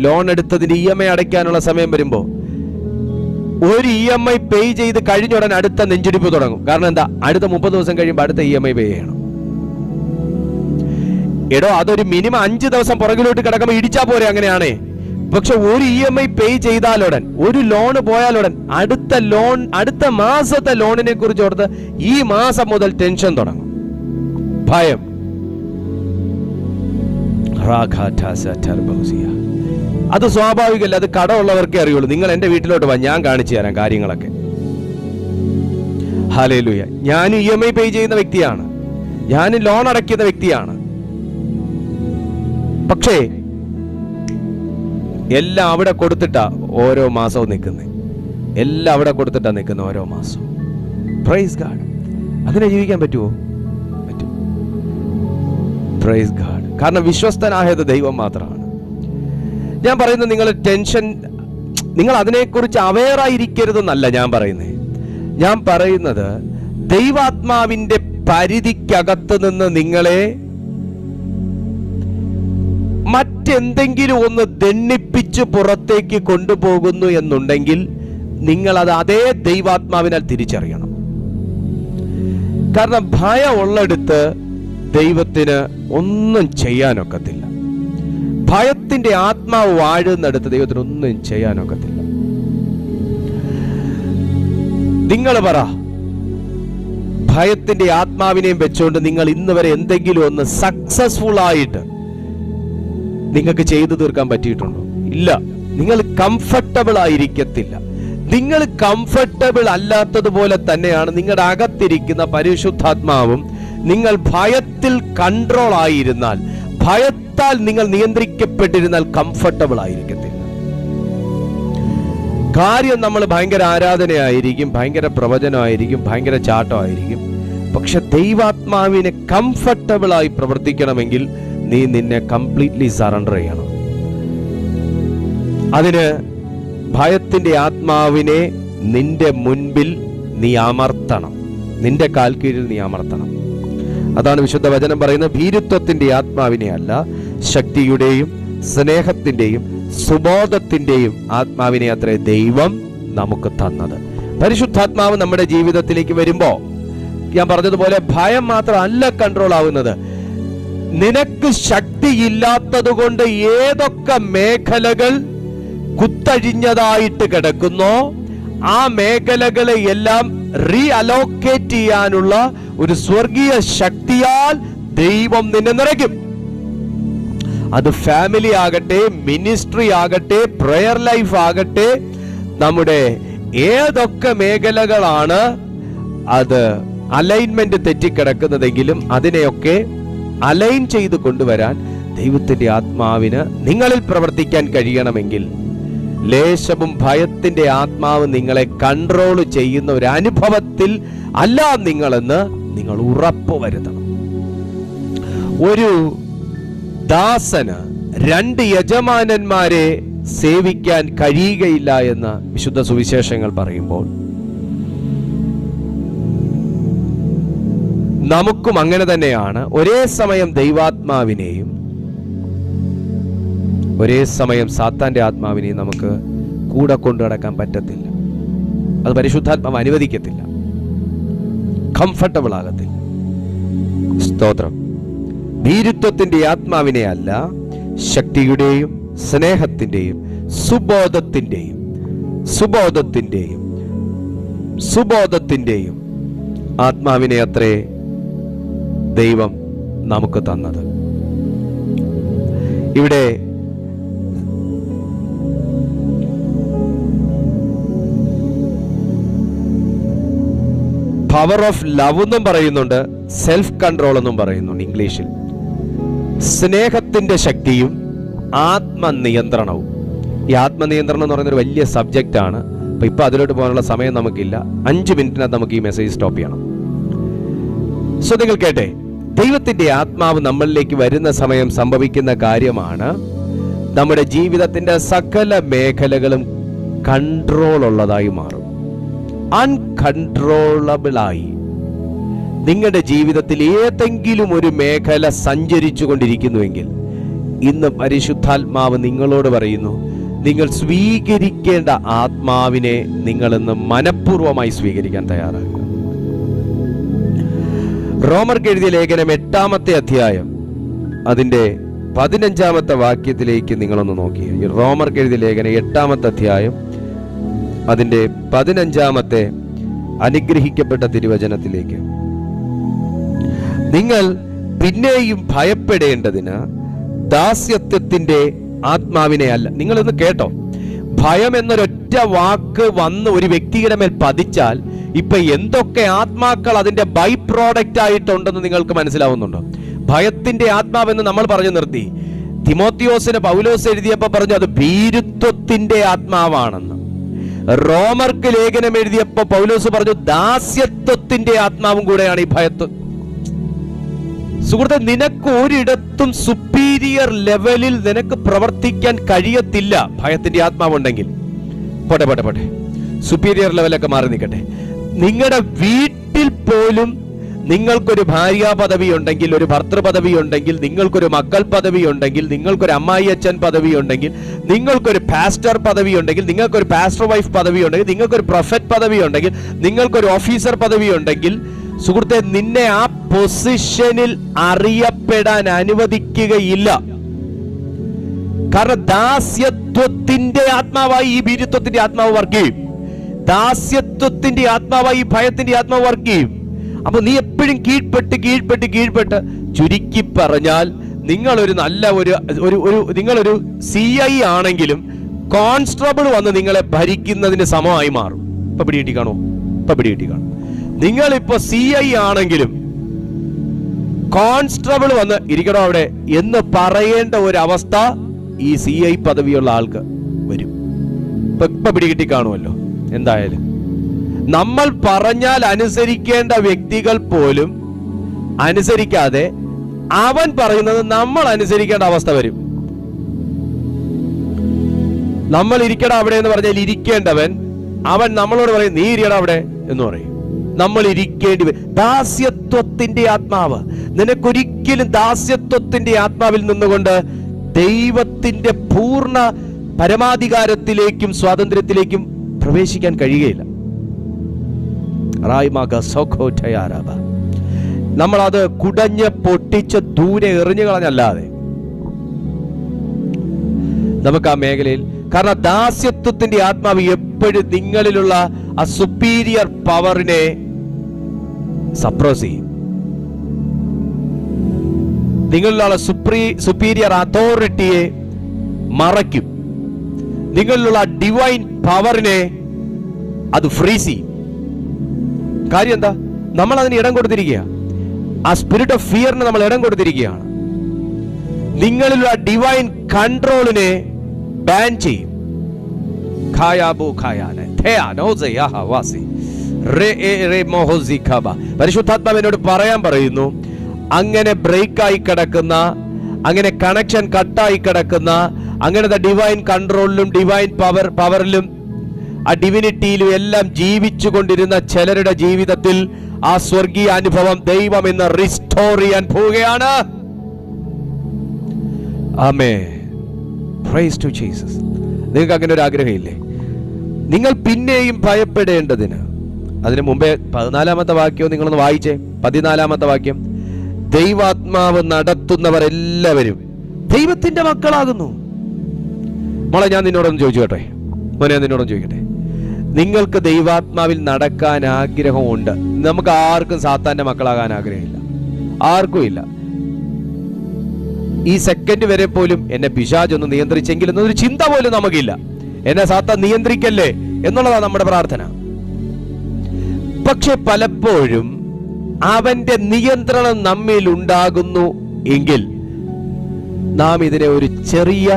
ലോൺ എടുത്തതിന് EMI അടയ്ക്കാനുള്ള സമയം വരുമ്പോ, ഒരു EMI പേ ചെയ്ത് കഴിഞ്ഞുടൻ അടുത്ത നെഞ്ചിടിപ്പ് തുടങ്ങും. കാരണം എന്താ? അടുത്ത 30 ദിവസം കഴിയുമ്പോൾ അടുത്ത EMI പേ ചെയ്യണം. എടോ, അതൊരു മിനിമം 5 ദിവസം പുറകിലോട്ട് കിടക്കുമ്പോൾ ഇടിച്ചാ പോരെ. അങ്ങനെയാണേ. പക്ഷെ ഒരു EMI പേ ചെയ്താലുടൻ, ഒരു ലോൺ പോയാലുടൻ അടുത്ത മാസത്തെ ലോണിനെ കുറിച്ച് ഓർത്ത് ഈ മാസം മുതൽ ടെൻഷൻ തുടങ്ങും, ഭയം. അത് സ്വാഭാവികമല്ല. അത് കടമുള്ളവർക്കേ അറിയുള്ളൂ. നിങ്ങൾ എന്റെ വീട്ടിലോട്ട് വാ, ഞാൻ കാണിച്ചു തരാം കാര്യങ്ങളൊക്കെ. ഹല്ലേലൂയ. ഞാൻ EMI പേ ചെയ്യുന്ന വ്യക്തിയാണ്, ഞാൻ ലോൺ അടയ്ക്കുന്ന വ്യക്തിയാണ്. പക്ഷേ എല്ലാം അവിടെ കൊടുത്തിട്ടാ ഓരോ മാസവും നിൽക്കുന്നത്. എല്ലാം അവിടെ കൊടുത്തിട്ടാ നിൽക്കുന്ന ഓരോ മാസവും. Praise God. അങ്ങനെ ജീവിക്കാൻ പറ്റുമോ? പറ്റും. Praise God. കാരണം വിശ്വസ്തനായത് ദൈവം മാത്രമാണ്. ഞാൻ പറയുന്നത് നിങ്ങൾ അതിനെക്കുറിച്ച് അവെയറായിരിക്കരുതെന്നല്ല ഞാൻ പറയുന്നത്. ഞാൻ പറയുന്നത് ദൈവാത്മാവിന്റെ പരിധിക്കകത്ത് നിന്ന് നിങ്ങളെ മറ്റെന്തെങ്കിലും ഒന്ന് ദണ്ണിപ്പിച്ച് പുറത്തേക്ക് കൊണ്ടുപോകുന്നു എന്നുണ്ടെങ്കിൽ നിങ്ങൾ അത് അതേ ദൈവാത്മാവിനാൽ തിരിച്ചറിയണം. കാരണം ഭയം ഉള്ളിടത്ത് ദൈവത്തിന് ഒന്നും ചെയ്യാനൊക്കത്തില്ല. ഭയത്തിന്റെ ആത്മാവ് വാഴുന്നിടത്ത് ദൈവത്തിന് ഒന്നും ചെയ്യാനൊക്കത്തില്ല. നിങ്ങൾ പറ, ഭയത്തിന്റെ ആത്മാവിനെയും വെച്ചുകൊണ്ട് നിങ്ങൾ ഇന്ന് വരെ എന്തെങ്കിലും ഒന്ന് സക്സസ്ഫുൾ ആയിട്ട് നിങ്ങൾക്ക് ചെയ്തു തീർക്കാൻ പറ്റിയിട്ടുണ്ടോ? ഇല്ല. നിങ്ങൾ കംഫർട്ടബിൾ ആയിരിക്കത്തില്ല. നിങ്ങൾ കംഫർട്ടബിൾ അല്ലാത്തതുപോലെ തന്നെയാണ് നിങ്ങളുടെ അകത്തിരിക്കുന്ന പരിശുദ്ധാത്മാവും. നിങ്ങൾ ഭയത്തിൽ കൺട്രോൾ ആയിരുന്നാൽ, ഭയത്താൽ നിങ്ങൾ നിയന്ത്രിക്കപ്പെട്ടിരുന്നാൽ കംഫർട്ടബിൾ ആയിരിക്കത്തില്ല. കാര്യം നമ്മൾ ഭയങ്കര ആരാധനയായിരിക്കും, ഭയങ്കര പ്രവചനമായിരിക്കും, ഭയങ്കര ചാട്ടമായിരിക്കും. പക്ഷെ ദൈവാത്മാവിനെ കംഫർട്ടബിൾ ആയി പ്രവർത്തിക്കണമെങ്കിൽ നീ നിന്നെ കംപ്ലീറ്റ്ലി സറണ്ടർ ചെയ്യണം. അതിന് ഭയത്തിന്റെ ആത്മാവിനെ നിന്റെ മുൻപിൽ നീ അമർത്തണം, നിന്റെ കാൽ കീഴിൽ നീ അമർത്തണം. അതാണ് വിശുദ്ധ വചനം പറയുന്നത്. ഭീരുത്വത്തിന്റെ ആത്മാവിനെ അല്ല, ശക്തിയുടെയും സ്നേഹത്തിന്റെയും സുബോധത്തിന്റെയും ആത്മാവിനെ അത്രേ ദൈവം നമുക്ക് തന്നത്. പരിശുദ്ധാത്മാവ് നമ്മുടെ ജീവിതത്തിലേക്ക് വരുമ്പോ ഞാൻ പറഞ്ഞതുപോലെ ഭയം മാത്രമല്ല കൺട്രോൾ ആവുന്നത്. നിനക്ക് ശക്തിയില്ലാത്തത് കൊണ്ട് ഏതൊക്കെ മേഖലകൾ കുത്തഴിഞ്ഞതായിട്ട് കിടക്കുന്നോ ആ മേഖലകളെ എല്ലാം റീഅലോക്കേറ്റ് ചെയ്യാനുള്ള ഒരു സ്വർഗീയ ശക്തിയാൽ ദൈവം നിന്നെ നിറയ്ക്കും. അത് ഫാമിലി ആകട്ടെ, മിനിസ്ട്രി ആകട്ടെ, പ്രയർ ലൈഫ് ആകട്ടെ, നമ്മുടെ ഏതൊക്കെ മേഖലകളാണ് അത് അലൈൻമെന്റ് തെറ്റിക്കിടക്കുന്നതെങ്കിലും അതിനെയൊക്കെ അലൈൻ ചെയ്ത് കൊണ്ടുവരാൻ ദൈവത്തിന്റെ ആത്മാവിന് നിങ്ങളിൽ പ്രവർത്തിക്കാൻ കഴിയണമെങ്കിൽ ലേശവും ഭയത്തിന്റെ ആത്മാവ് നിങ്ങളെ കൺട്രോൾ ചെയ്യുന്ന ഒരു അനുഭവത്തിൽ അല്ല നിങ്ങളെന്ന് നിങ്ങൾ ഉറപ്പ് വരുത്തണം. ഒരു ദാസന് 2 യജമാനന്മാരെ സേവിക്കാൻ കഴിയുകയില്ല എന്ന് വിശുദ്ധ സുവിശേഷങ്ങൾ പറയുമ്പോൾ നമുക്കും അങ്ങനെ തന്നെയാണ്. ഒരേ സമയം ദൈവാത്മാവിനെയും ഒരേ സമയം സാത്താന്റെ ആത്മാവിനെയും നമുക്ക് കൂടെ കൊണ്ടു നടക്കാൻ പറ്റത്തില്ല. അത് പരിശുദ്ധാത്മാവ് അനുവദിക്കത്തില്ല, കംഫർട്ടബിൾ ആകത്തില്ല. സ്തോത്രം. ഭീരുത്വത്തിന്റെ ആത്മാവിനെ അല്ല, ശക്തിയുടെയും സ്നേഹത്തിന്റെയും സുബോധത്തിന്റെയും ആത്മാവിനെ അത്രേ ദൈവം നമുക്ക് തന്നത്. ഇവിടെ പവർ ഓഫ് ലവ് എന്നും പറയുന്നുണ്ട്, സെൽഫ് കൺട്രോൾ എന്നും പറയുന്നുണ്ട് ഇംഗ്ലീഷിൽ. സ്നേഹത്തിന്റെ ശക്തിയും ആത്മനിയന്ത്രണവും. ഈ ആത്മനിയന്ത്രണം എന്ന് പറയുന്നൊരു വലിയ സബ്ജക്റ്റ് ആണ്. അപ്പൊ ഇപ്പൊ അതിലോട്ട് പോകാനുള്ള സമയം നമുക്കില്ല. 5 മിനിറ്റിനകത്ത് നമുക്ക് ഈ മെസ്സേജ് സ്റ്റോപ്പ് ചെയ്യണം. സോ നിങ്ങൾ കേട്ടെ, ദൈവത്തിന്റെ ആത്മാവ് നമ്മളിലേക്ക് വരുന്ന സമയം സംഭവിക്കുന്ന കാര്യമാണ്, നമ്മുടെ ജീവിതത്തിന്റെ സകല മേഖലകളും കൺട്രോൾ ഉള്ളതായി മാറും. അൺകൺട്രോളബിളായി നിങ്ങളുടെ ജീവിതത്തിൽ ഏതെങ്കിലും ഒരു മേഖല സഞ്ചരിച്ചു കൊണ്ടിരിക്കുന്നുവെങ്കിൽ ഇന്ന് പരിശുദ്ധാത്മാവ് നിങ്ങളോട് പറയുന്നു, നിങ്ങൾ സ്വീകരിക്കേണ്ട ആത്മാവിനെ നിങ്ങളിന്ന് മനഃപൂർവ്വമായി സ്വീകരിക്കാൻ തയ്യാറാകുക. റോമർക്ക് എഴുതിയ ലേഖനം 8-ാമത്തെ അധ്യായം അതിന്റെ 15-ാമത്തെ വാക്യത്തിലേക്ക് നിങ്ങളൊന്ന് നോക്കിയേ. ഈ റോമർക്ക് എഴുതിയ ലേഖനം 8-ാമത്തെ അധ്യായം അതിന്റെ 15-ാമത്തെ അനുഗ്രഹിക്കപ്പെട്ട തിരുവചനത്തിലേക്ക്. നിങ്ങൾ പിന്നെയും ഭയപ്പെടേണ്ടതിന് ദാസ്യത്വത്തിന്റെ ആത്മാവിനെ അല്ല. നിങ്ങളൊന്ന് കേട്ടോ, ഭയം എന്നൊരൊറ്റ വാക്ക് വന്ന് ഒരു വ്യക്തിയുടെ മേൽ പതിച്ചാൽ ഇപ്പൊ എന്തൊക്കെ ആത്മാക്കൾ അതിന്റെ ബൈ പ്രോഡക്റ്റ് ആയിട്ടുണ്ടെന്ന് നിങ്ങൾക്ക് മനസ്സിലാവുന്നുണ്ടോ? ഭയത്തിന്റെ ആത്മാവെന്ന് നമ്മൾ പറഞ്ഞു നിർത്തി. തിമോത്തിയോസിന് പൗലോസ് എഴുതിയപ്പോ പറഞ്ഞു അത് ഭീരുത്വത്തിന്റെ ആത്മാവാണെന്ന്. റോമർക്ക് ലേഖനം എഴുതിയപ്പോ പൗലോസ് പറഞ്ഞു ദാസ്യത്വത്തിന്റെ ആത്മാവും കൂടെയാണ് ഈ ഭയത്വം. സുഹൃത്തെ, നിനക്ക് ഒരിടത്തും സുപ്പീരിയർ ലെവലിൽ നിനക്ക് പ്രവർത്തിക്കാൻ കഴിയത്തില്ല ഭയത്തിന്റെ ആത്മാവുണ്ടെങ്കിൽ. പോട്ടെ, സുപ്പീരിയർ ലെവലൊക്കെ മാറി നിൽക്കട്ടെ. നിങ്ങളുടെ വീട്ടിൽ പോലും നിങ്ങൾക്കൊരു ഭാര്യ പദവി ഉണ്ടെങ്കിൽ, ഒരു ഭർത്തൃ പദവി ഉണ്ടെങ്കിൽ, നിങ്ങൾക്കൊരു മക്കൾ പദവി ഉണ്ടെങ്കിൽ, നിങ്ങൾക്കൊരു അമ്മായി അച്ഛൻ പദവി ഉണ്ടെങ്കിൽ, നിങ്ങൾക്കൊരു പാസ്റ്റർ പദവി ഉണ്ടെങ്കിൽ, നിങ്ങൾക്കൊരു പാസ്റ്റർ വൈഫ് പദവി ഉണ്ടെങ്കിൽ, നിങ്ങൾക്കൊരു പ്രൊഫറ്റ് പദവി ഉണ്ടെങ്കിൽ, നിങ്ങൾക്കൊരു ഓഫീസർ പദവി ഉണ്ടെങ്കിൽ, സുഹൃത്തെ, നിന്നെ ആ പൊസിഷനിൽ അറിയപ്പെടാൻ അനുവദിക്കുകയില്ല. കാരണം ദാസ്യത്വത്തിന്റെ ആത്മാവായി ഈ ഭീരുത്വത്തിന്റെ ആത്മാവ് വർക്ക് ചെയ്യും. ദാസ്യത്വത്തിന്റെ ആത്മാവായി ഈ ഭയത്തിന്റെ ആത്മാവ് വർക്ക് ചെയ്യും. അപ്പൊ നീ എപ്പോഴും കീഴ്പ്പെട്ട് ചുരുക്കി പറഞ്ഞാൽ നിങ്ങളൊരു നല്ല നിങ്ങളൊരു CI ആണെങ്കിലും കോൺസ്റ്റബിൾ വന്ന് നിങ്ങളെ ഭരിക്കുന്നതിന് സമമായി മാറും. ഇപ്പൊ പിടികിട്ടി കാണും. നിങ്ങളിപ്പോ CI ആണെങ്കിലും കോൺസ്റ്റബിൾ വന്ന് ഇരിക്കണോ അവിടെ എന്ന് പറയേണ്ട ഒരു അവസ്ഥ ഈ CI പദവിയുള്ള ആൾക്ക് വരും. ഇപ്പൊ പിടികിട്ടി കാണുമല്ലോ. എന്തായാലും നമ്മൾ പറഞ്ഞാൽ അനുസരിക്കേണ്ട വ്യക്തികൾ പോലും അനുസരിക്കാതെ അവൻ പറയുന്നത് നമ്മൾ അനുസരിക്കേണ്ട അവസ്ഥ വരും. നമ്മൾ ഇരിക്കണം അവിടെ എന്ന് പറഞ്ഞാൽ ഇരിക്കേണ്ടവൻ അവൻ നമ്മളോട് പറയും നീ ഇരിക്കണം അവിടെ എന്ന് പറയും. നമ്മൾ ഇരിക്കേണ്ടി വരും. ദാസ്യത്വത്തിന്റെ ആത്മാവ് നിനക്കൊരിക്കലും ദാസ്യത്വത്തിന്റെ ആത്മാവിൽ നിന്നുകൊണ്ട് ദൈവത്തിന്റെ പൂർണ്ണ പരമാധികാരത്തിലേക്കും സ്വാതന്ത്ര്യത്തിലേക്കും പ്രവേശിക്കാൻ കഴിയുകയില്ല. നമ്മളത് കുടഞ്ഞ് പൊട്ടിച്ച് ദൂരെ എറിഞ്ഞു കളഞ്ഞല്ലാതെ നമുക്ക് ആ മേഖലയിൽ, കാരണം ദാസ്യത്വത്തിന്റെ ആത്മാവ് എപ്പോഴും നിങ്ങളിലുള്ള ആ സുപ്പീരിയർ പവറിനെ സപ്രസ് ചെയ്യും. നിങ്ങളിലുള്ള സുപ്പീരിയർ അതോറിറ്റിയെ മറയ്ക്കും. നിങ്ങളിലുള്ള ഡിവൈൻ പവറിനെ അത് ഫ്രീസ് ചെയ്യും. കാര്യം എന്താ? നമ്മൾ അതിന് ഇടം കൊടുത്തിരിക്കുക. ആ സ്പിരിറ്റ് ഓഫ് ഫിയറിന് നമ്മൾ ഇടം കൊടുത്തിരിക്കുകയാണ്. നിങ്ങളിലുള്ള ഡിവൈൻ കൺട്രോളിനെ ബാൻ ചെയ്യും. പരിശുദ്ധാത്മാവിനോട് പറയാൻ പറയുന്നു, അങ്ങനെ ബ്രേക്കായി കിടക്കുന്ന, അങ്ങനെ കണക്ഷൻ കട്ടായി കിടക്കുന്ന, അങ്ങനത്തെ ഡിവൈൻ കൺട്രോളിലും ഡിവൈൻ പവറിലും ആ ഡിവിനിറ്റിയിലും എല്ലാം ജീവിച്ചു കൊണ്ടിരുന്ന ചിലരുടെ ജീവിതത്തിൽ ആ സ്വർഗീയ അനുഭവം ദൈവം ഇന്ന് റിസ്റ്റോർ ചെയ്യാൻ പോവുകയാണ്. ആമേൻ. Praise to Jesus. നിങ്ങൾക്ക് അങ്ങനെ ഒരു ആഗ്രഹമില്ലേ? നിങ്ങൾ പിന്നെയും ഭയപ്പെടേണ്ടതിന്. അതിനു മുമ്പേ 14-ാമത്തെ വാക്യം നിങ്ങളൊന്ന് വായിച്ചേ. 14-ാമത്തെ വാക്യം, ദൈവാത്മാവ് നടത്തുന്നവരെല്ലാവരും ദൈവത്തിന്റെ മക്കളാകുന്നു. മോളെ, ഞാൻ നിന്നോടൊന്ന് ചോദിച്ചോട്ടെ, മോനെ നിന്നോടൊന്ന് ചോദിക്കട്ടെ, നിങ്ങൾക്ക് ദൈവാത്മാവിൽ നടക്കാൻ ആഗ്രഹമുണ്ട്? നമുക്ക് ആർക്കും സാത്താന്റെ മക്കളാകാൻ ആഗ്രഹമില്ല, ആർക്കും ഇല്ല. ഈ സെക്കൻഡ് വരെ പോലും എന്നെ പിശാചൊന്ന് നിയന്ത്രിച്ചെങ്കിൽ എന്നൊരു ചിന്ത പോലും നമുക്കില്ല. എന്നെ സാത്താൻ നിയന്ത്രിക്കല്ലേ എന്നുള്ളതാണ് നമ്മുടെ പ്രാർത്ഥന. പക്ഷെ പലപ്പോഴും അവന്റെ നിയന്ത്രണം നമ്മിൽ ഉണ്ടാകുന്നു എങ്കിൽ നാം ഇതിനെ ഒരു ചെറിയ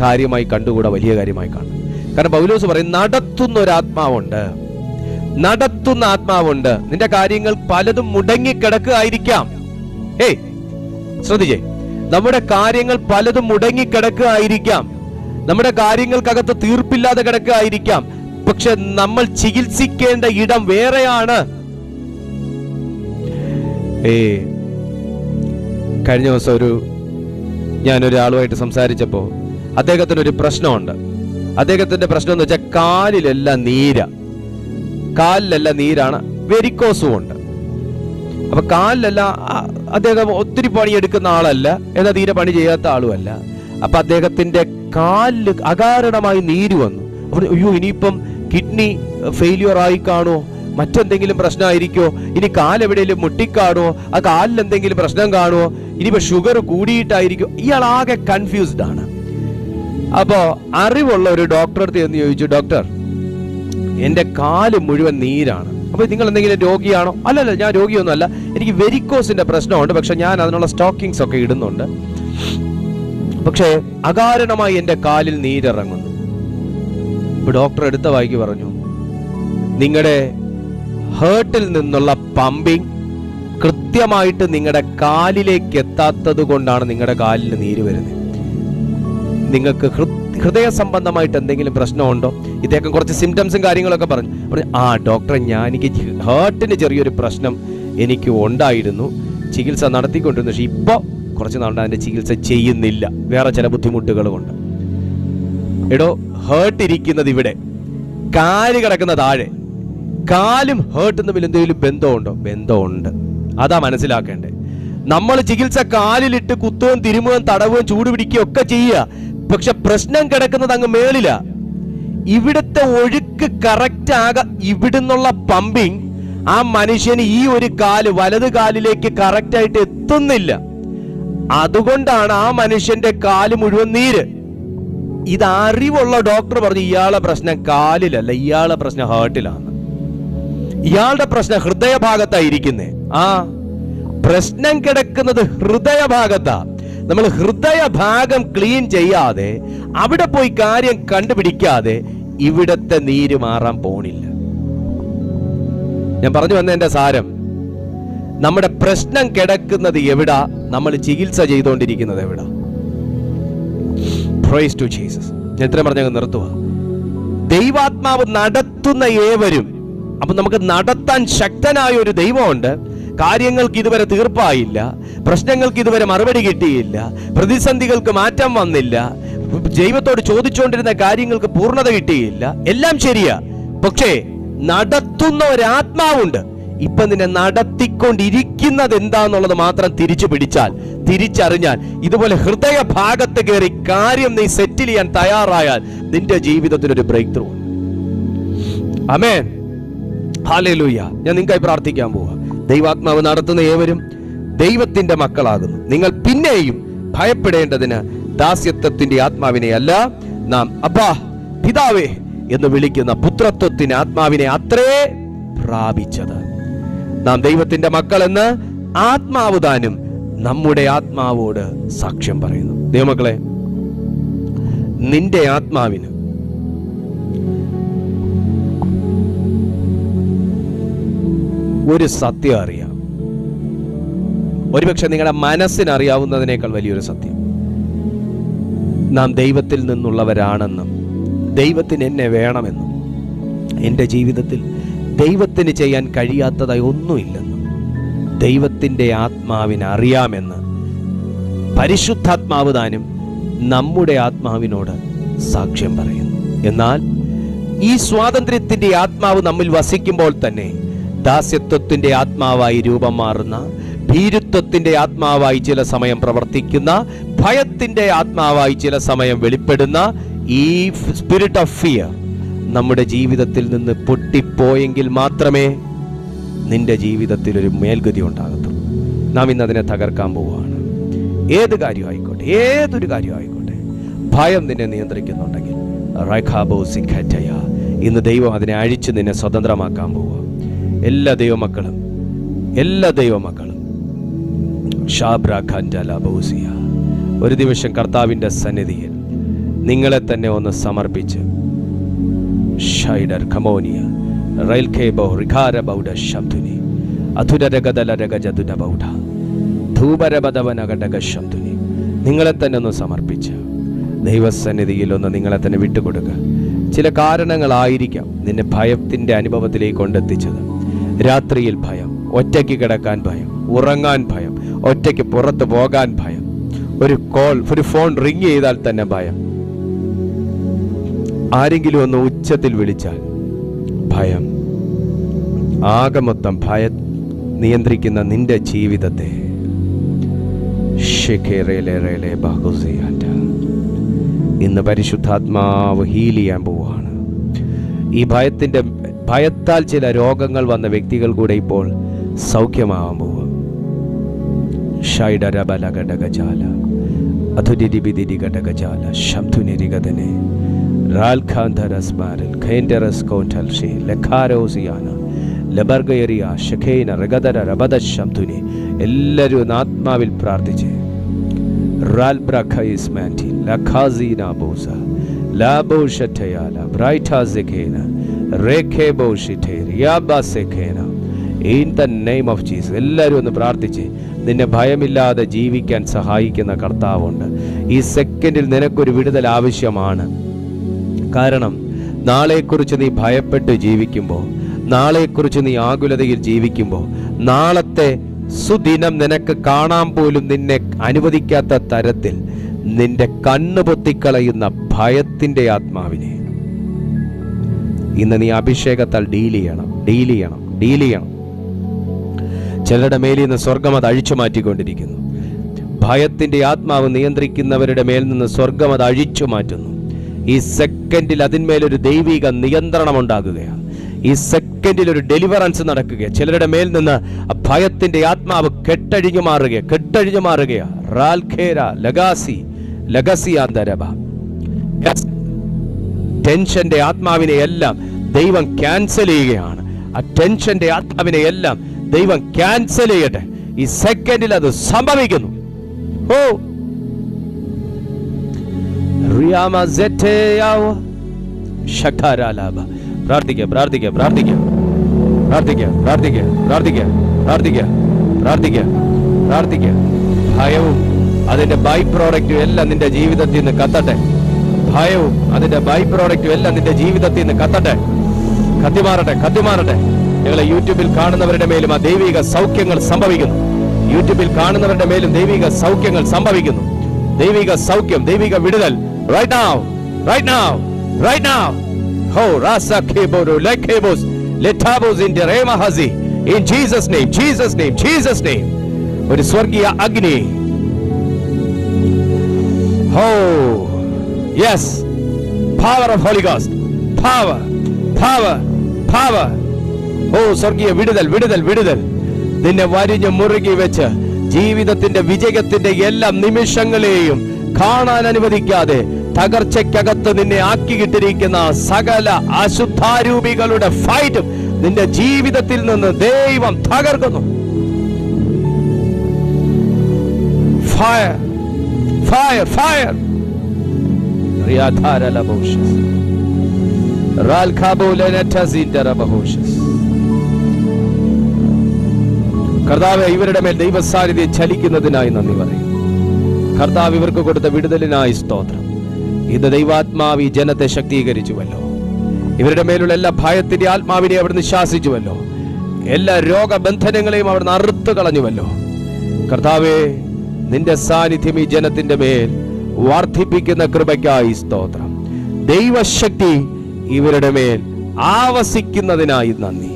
കാര്യമായി കണ്ടുകൂടാ, വലിയ കാര്യമായി കാണും. കാരണം പൗലോസ് പറയും, നടത്തുന്ന ഒരു ആത്മാവുണ്ട്, നടത്തുന്ന ആത്മാവുണ്ട്. നിന്റെ കാര്യങ്ങൾ പലതും മുടങ്ങിക്കിടക്കുകയായിരിക്കാം. ശ്രദ്ധിച്ചേ, നമ്മുടെ കാര്യങ്ങൾ പലതും മുടങ്ങിക്കിടക്കുകയായിരിക്കാം, നമ്മുടെ കാര്യങ്ങൾക്കകത്ത് തീർപ്പില്ലാതെ കിടക്കുകയായിരിക്കാം. പക്ഷെ നമ്മൾ ചികിത്സിക്കേണ്ട ഇടം വേറെയാണ്. കഴിഞ്ഞ ദിവസം ഞാനൊരാളുമായിട്ട് സംസാരിച്ചപ്പോൾ അദ്ദേഹത്തിനൊരു പ്രശ്നമുണ്ട്. അദ്ദേഹത്തിന്റെ പ്രശ്നം എന്ന് വെച്ചാൽ കാലിലെല്ലാം നീരാണ്, വെരിക്കോസും ഉണ്ട്. അപ്പൊ കാലിലെല്ലാം അദ്ദേഹം ഒത്തിരി പണിയെടുക്കുന്ന ആളല്ല, എന്നാൽ തീരെ പണി ചെയ്യാത്ത ആളുമല്ല. അപ്പൊ അദ്ദേഹത്തിന്റെ കാലില് അകാരണമായി നീര് വന്നു. അയ്യോ, ഇനിയിപ്പം കിഡ്നി ഫെയിലിയർ ആയി കാണുമോ, മറ്റെന്തെങ്കിലും പ്രശ്നമായിരിക്കോ, ഇനി കാലെവിടെയെങ്കിലും മുട്ടിക്കാണോ, ആ കാലിൽ എന്തെങ്കിലും പ്രശ്നം കാണുമോ, ഇനിയിപ്പോ ഷുഗർ കൂടിയിട്ടായിരിക്കും. ഇയാൾ ആകെ കൺഫ്യൂസ്ഡ് ആണ്. അപ്പോ അറിവുള്ള ഒരു ഡോക്ടറെ അടുത്ത് എന്ന് ചോദിച്ചു, ഡോക്ടർ, എന്റെ കാല് മുഴുവൻ നീരാണ്. അപ്പൊ നിങ്ങൾ എന്തെങ്കിലും രോഗിയാണോ? അല്ലല്ല, ഞാൻ രോഗിയൊന്നും അല്ല, എനിക്ക് വെരിക്കോസിന്റെ പ്രശ്നമുണ്ട്, പക്ഷെ ഞാൻ അതിനുള്ള സ്റ്റോക്കിങ്സ് ഒക്കെ ഇടുന്നുണ്ട്, പക്ഷേ അകാരണമായി എന്റെ കാലിൽ നീരിറങ്ങുന്നു. ഇപ്പൊ ഡോക്ടർ എടുത്ത വായിക്ക് പറഞ്ഞു, നിങ്ങളുടെ ഹേർട്ടിൽ നിന്നുള്ള പമ്പിങ് കൃത്യമായിട്ട് നിങ്ങളുടെ കാലിലേക്ക് എത്താത്തത് കൊണ്ടാണ് നിങ്ങളുടെ കാലിൽ നീര് വരുന്നത്. നിങ്ങൾക്ക് ഹൃദയ സംബന്ധമായിട്ട് എന്തെങ്കിലും പ്രശ്നമുണ്ടോ? ഇദ്ദേഹം കുറച്ച് സിംറ്റംസും കാര്യങ്ങളൊക്കെ പറഞ്ഞു. ഡോക്ടറെ, എനിക്ക് ഹേർട്ടിന് ചെറിയൊരു പ്രശ്നം എനിക്ക് ഉണ്ടായിരുന്നു, ചികിത്സ നടത്തിക്കൊണ്ടിരുന്നു, പക്ഷെ ഇപ്പൊ കുറച്ച് നാളുകൊണ്ട് അതിന്റെ ചികിത്സ ചെയ്യുന്നില്ല, വേറെ ചില ബുദ്ധിമുട്ടുകൾ കൊണ്ട്. എടോ, ഹേർട്ട് ഇരിക്കുന്നത് ഇവിടെ, കാല് കിടക്കുന്ന താഴെ. കാലും ഹേർട്ടും തമ്മിൽ എന്തെങ്കിലും ബന്ധമുണ്ടോ? ബന്ധമുണ്ട്. അതാ മനസ്സിലാക്കേണ്ടത്. നമ്മൾ ചികിത്സ കാലിലിട്ട് കുത്തുകയും തിരുമുകയും തടവുകയും ചൂട് പിടിക്കുകയും ഒക്കെ ചെയ്യുക, പക്ഷെ പ്രശ്നം കിടക്കുന്നത് അങ്ങ് മേളില. ഇവിടുത്തെ ഒഴുക്ക് കറക്റ്റ് ആകാൻ, ഇവിടുന്നുള്ള പമ്പിങ് ആ മനുഷ്യന് ഈ ഒരു കാല് വലത് കാലിലേക്ക് കറക്റ്റ് ആയിട്ട് എത്തുന്നില്ല. അതുകൊണ്ടാണ് ആ മനുഷ്യന്റെ കാല് മുഴുവൻ നീര്. ഇത് അറിവുള്ള ഡോക്ടർ പറഞ്ഞു, ഇയാളെ പ്രശ്നം കാലിലല്ല, ഇയാളെ പ്രശ്നം ഹേർട്ടിലാണ്, ഇയാളുടെ പ്രശ്നം ഹൃദയഭാഗത്തായിരിക്കുന്നേ. പ്രശ്നം കിടക്കുന്നത് ഹൃദയഭാഗത്താ. നമ്മൾ ഹൃദയഭാഗം ക്ലീൻ ചെയ്യാതെ, അവിടെ പോയി കാര്യം കണ്ടുപിടിക്കാതെ ഇവിടത്തെ നീര് മാറാൻ പോണില്ല. ഞാൻ പറഞ്ഞു വന്നതിന്റെ സാരം, നമ്മുടെ പ്രശ്നം കിടക്കുന്നത് എവിടാ, നമ്മൾ ചികിത്സ ചെയ്തുകൊണ്ടിരിക്കുന്നത് എവിടാ. Praise to Jesus. ഞാൻ ഇത്രയും പറഞ്ഞങ്ങ് നിർത്തുക. ദൈവാത്മാവ് നടത്തുന്ന ഏവരും. അപ്പൊ നമുക്ക് നടത്താൻ ശക്തനായ ഒരു ദൈവമുണ്ട്. കാര്യങ്ങൾക്ക് ഇതുവരെ തീർപ്പായില്ല, പ്രശ്നങ്ങൾക്ക് ഇതുവരെ മറുപടി കിട്ടിയില്ല, പ്രതിസന്ധികൾക്ക് മാറ്റം വന്നില്ല, ദൈവത്തോട് ചോദിച്ചുകൊണ്ടിരുന്ന കാര്യങ്ങൾക്ക് പൂർണ്ണത കിട്ടിയില്ല, എല്ലാം ശരിയാ. പക്ഷേ നടത്തുന്ന ഒരാത്മാവുണ്ട്. ഇപ്പൊ നിന്നെ നടത്തിക്കൊണ്ടിരിക്കുന്നത് എന്താന്നുള്ളത് മാത്രം തിരിച്ചു പിടിച്ചാൽ, തിരിച്ചറിഞ്ഞാൽ, ഇതുപോലെ ഹൃദയ ഭാഗത്ത് കയറി കാര്യം നീ സെറ്റിൽ ചെയ്യാൻ തയ്യാറായാൽ നിന്റെ ജീവിതത്തിനൊരു ബ്രേക്ക് ത്രൂ. ആമേൻ, ഹല്ലേലൂയ. ഞാൻ നിങ്ങൾക്കായി പ്രാർത്ഥിക്കാൻ പോവാ. ദൈവാത്മാവ് നടത്തുന്ന ഏവരും ദൈവത്തിന്റെ മക്കളാകുന്നു. നിങ്ങൾ പിന്നെയും ഭയപ്പെടേണ്ടതിന് ദാസ്യത്വത്തിന്റെ ആത്മാവിനെ അല്ല, നാം അബ്ബാ പിതാവേ എന്ന് വിളിക്കുന്ന പുത്രത്വത്തിന്റെ ആത്മാവിനെ അത്രേ പ്രാപിച്ചത്. നാം ദൈവത്തിന്റെ മക്കൾ എന്ന് ആത്മാവ് താനും നമ്മുടെ ആത്മാവോട് സാക്ഷ്യം പറയുന്നു. ദൈവമക്കളെ, നിന്റെ ആത്മാവിന് ഒരു സത്യം അറിയാം. ഒരുപക്ഷെ നിങ്ങളുടെ മനസ്സിനറിയാവുന്നതിനേക്കാൾ വലിയൊരു സത്യം, നാം ദൈവത്തിൽ നിന്നുള്ളവരാണെന്നും ദൈവത്തിന് എന്നെ വേണമെന്നും എൻ്റെ ജീവിതത്തിൽ ദൈവത്തിന് ചെയ്യാൻ കഴിയാത്തതായി ഒന്നുമില്ലെന്നും ദൈവത്തിൻ്റെ ആത്മാവിന് അറിയാമെന്ന് പരിശുദ്ധാത്മാവ് താനും നമ്മുടെ ആത്മാവിനോട് സാക്ഷ്യം പറയുന്നു. എന്നാൽ ഈ സ്വാതന്ത്ര്യത്തിന്റെ ആത്മാവ് നമ്മിൽ വസിക്കുമ്പോൾ തന്നെ ദാസ്യത്വത്തിന്റെ ആത്മാവായി രൂപം മാറുന്ന, ഭീരുത്വത്തിന്റെ ആത്മാവായി ചില സമയം പ്രവർത്തിക്കുന്ന, ഭയത്തിന്റെ ആത്മാവായി ചില സമയം വെളിപ്പെടുന്ന ഈ സ്പിരിറ്റ് ഓഫ് ഫിയർ നമ്മുടെ ജീവിതത്തിൽ നിന്ന് പൊട്ടിപ്പോയെങ്കിൽ മാത്രമേ നിന്റെ ജീവിതത്തിൽ ഒരു മേൽഗതി ഉണ്ടാകത്തുള്ളൂ. നാം ഇന്ന് അതിനെ തകർക്കാൻ പോവുകയാണ്. ഏത് കാര്യമായിക്കോട്ടെ, ഏതൊരു കാര്യമായിക്കോട്ടെ, ഭയം നിന്നെ നിയന്ത്രിക്കുന്നുണ്ടെങ്കിൽ ഇന്ന് ദൈവം അതിനെ അഴിച്ച് നിന്നെ സ്വതന്ത്രമാക്കാൻ പോവുക. എല്ലാ ദൈവമക്കളും ഒരു നിമിഷം കർത്താവിൻ്റെ സന്നിധിയിൽ നിങ്ങളെ തന്നെ ഒന്ന് സമർപ്പിച്ച് നിങ്ങളെ തന്നെ ഒന്ന് സമർപ്പിച്ച് ദൈവസന്നിധിയിൽ ഒന്ന് നിങ്ങളെ തന്നെ വിട്ടുകൊടുക്കുക. ചില കാരണങ്ങളായിരിക്കാം നിന്നെ ഭയത്തിൻ്റെ അനുഭവത്തിലേക്ക് കൊണ്ടെത്തിച്ചത്. രാത്രിയിൽ ഭയം, ഒറ്റയ്ക്ക് കിടക്കാൻ ഭയം, ഉറങ്ങാൻ ഭയം, ഒറ്റയ്ക്ക് പുറത്ത് പോകാൻ ഭയം, ഒരു ഫോൺ റിങ് ചെയ്താൽ തന്നെ ഭയം, ആരെങ്കിലും ഒന്ന് ഉച്ചത്തിൽ വിളിച്ചാൽ ഭയം. ആകെ മൊത്തം ഭയം നിയന്ത്രിക്കുന്ന നിന്റെ ജീവിതത്തെ ഇന്ന് പരിശുദ്ധാത്മാവ് ഹീൽ ചെയ്യാൻ പോവുകയാണ്. ഈ ഭയത്താൽ ചില രോഗങ്ങൾ വന്ന വ്യക്തികൾ കൂടെ ഇപ്പോൾ സൗഖ്യമാവാൻ പോവുക. എല്ലാവരും ആത്മാവിൽ പ്രാർത്ഥിച്ച് എല്ലാവരും ഒന്ന് പ്രാർത്ഥിച്ച് നിന്നെ ഭയമില്ലാതെ ജീവിക്കാൻ സഹായിക്കുന്ന കർത്താവുണ്ട്. ഈ സെക്കൻഡിൽ നിനക്കൊരു വിടുതൽ ആവശ്യമാണ്. കാരണം നാളെക്കുറിച്ച് നീ ഭയപ്പെട്ട് ജീവിക്കുമ്പോൾ, നാളെക്കുറിച്ച് നീ ആകുലതയിൽ ജീവിക്കുമ്പോൾ, നാളത്തെ സുദിനം നിനക്ക് കാണാൻ പോലും നിന്നെ അനുവദിക്കാത്ത തരത്തിൽ നിന്റെ കണ്ണ് പൊത്തിക്കളയുന്ന ഭയത്തിന്റെ ആത്മാവിനെ ഇന്ന് നീ അഭിഷേകത്താൽ ഡീൽ ചെയ്യണം. ചിലരുടെ മേലിൽ നിന്ന് സ്വർഗം അത് അഴിച്ചു മാറ്റിക്കൊണ്ടിരിക്കുന്നു. ഭയത്തിന്റെ ആത്മാവ് നിയന്ത്രിക്കുന്നവരുടെ മേൽ നിന്ന് സ്വർഗം അത് അഴിച്ചു മാറ്റുന്നു. ഈ സെക്കൻഡിൽ അതിന്മേലൊരു ദൈവിക നിയന്ത്രണം ഉണ്ടാകുകയാണ്. ഈ സെക്കൻഡിൽ ഒരു ഡെലിവറൻസ് നടക്കുകയാണ്. ചിലരുടെ മേൽ നിന്ന് ഭയത്തിന്റെ ആത്മാവ് കെട്ടഴിഞ്ഞു മാറുകയാ. ടെൻഷന്റെ ആത്മാവിനെ എല്ലാം ദൈവം ക്യാൻസൽ ചെയ്യുകയാണ്. ആ ടെൻഷന്റെ ആത്മാവിനെ എല്ലാം ദൈവം ക്യാൻസൽ ചെയ്യട്ടെ. ഈ സെക്കൻഡിൽ അത് സംഭവിക്കുന്നു. ഭയവും അതിന്റെ ബൈ പ്രോഡക്റ്റും എല്ലാം നിന്റെ ജീവിതത്തിൽ നിന്ന് കത്തട്ടെ. കത്തിമാറട്ടെ. ഞങ്ങളെ യൂട്യൂബിൽ കാണുന്നവരുടെ മേലും ആ ദൈവിക സൗഖ്യങ്ങൾ സംഭവിക്കുന്നു. ദൈവിക സൗഖ്യം, ദൈവിക വിടുതൽ right now. Ho rasa keboro lekebos letabos in derema hazi in Jesus name. ഒരു സ്വർഗീയ അഗ്നി. Yes, power of Holy Ghost, power. സ്വർഗീയ വിടുതൽ നിന്നെ വരിഞ്ഞ് മുറുകി വെച്ച് ജീവിതത്തിന്റെ വിജയത്തിന്റെ എല്ലാ നിമിഷങ്ങളെയും കാണാൻ അനുവദിക്കാതെ തകർച്ചയ്ക്കകത്ത് നിന്നെ ആക്കിയിട്ടിരിക്കുന്ന സകല അശുദ്ധാരൂപികളുടെ ഫൈറ്റും നിന്റെ ജീവിതത്തിൽ നിന്ന് ദൈവം തകർക്കുന്നു. ഫയർ. കർത്താവേ, ഇവരുടെ മേൽ ദൈവസാന്നിധ്യം ചലിക്കുന്നതിനായി നന്ദി പറയും. കർത്താവ് ഇവർക്ക് കൊടുത്ത വിടുതലിനായി സ്തോത്രം. ഇന്ന് ദൈവാത്മാവ് ഈ ജനത്തെ ശക്തീകരിച്ചുവല്ലോ. ഇവരുടെ മേലുള്ള എല്ലാ ഭയത്തിന്റെ ആത്മാവിനെ അവിടുന്ന് ശാസിച്ചുവല്ലോ. എല്ലാ രോഗബന്ധനങ്ങളെയും അവിടുന്ന് അറുത്തു കളഞ്ഞുവല്ലോ. കർത്താവേ, നിന്റെ സാന്നിധ്യം ഈ ജനത്തിന്റെ മേൽ വർദ്ധിപ്പിക്കുന്ന കൃപയ്ക്കായി സ്തോത്രം. ദൈവശക്തി ഇവരുടെ മേൽ ആവസിക്കുന്നതിനായി നന്ദി.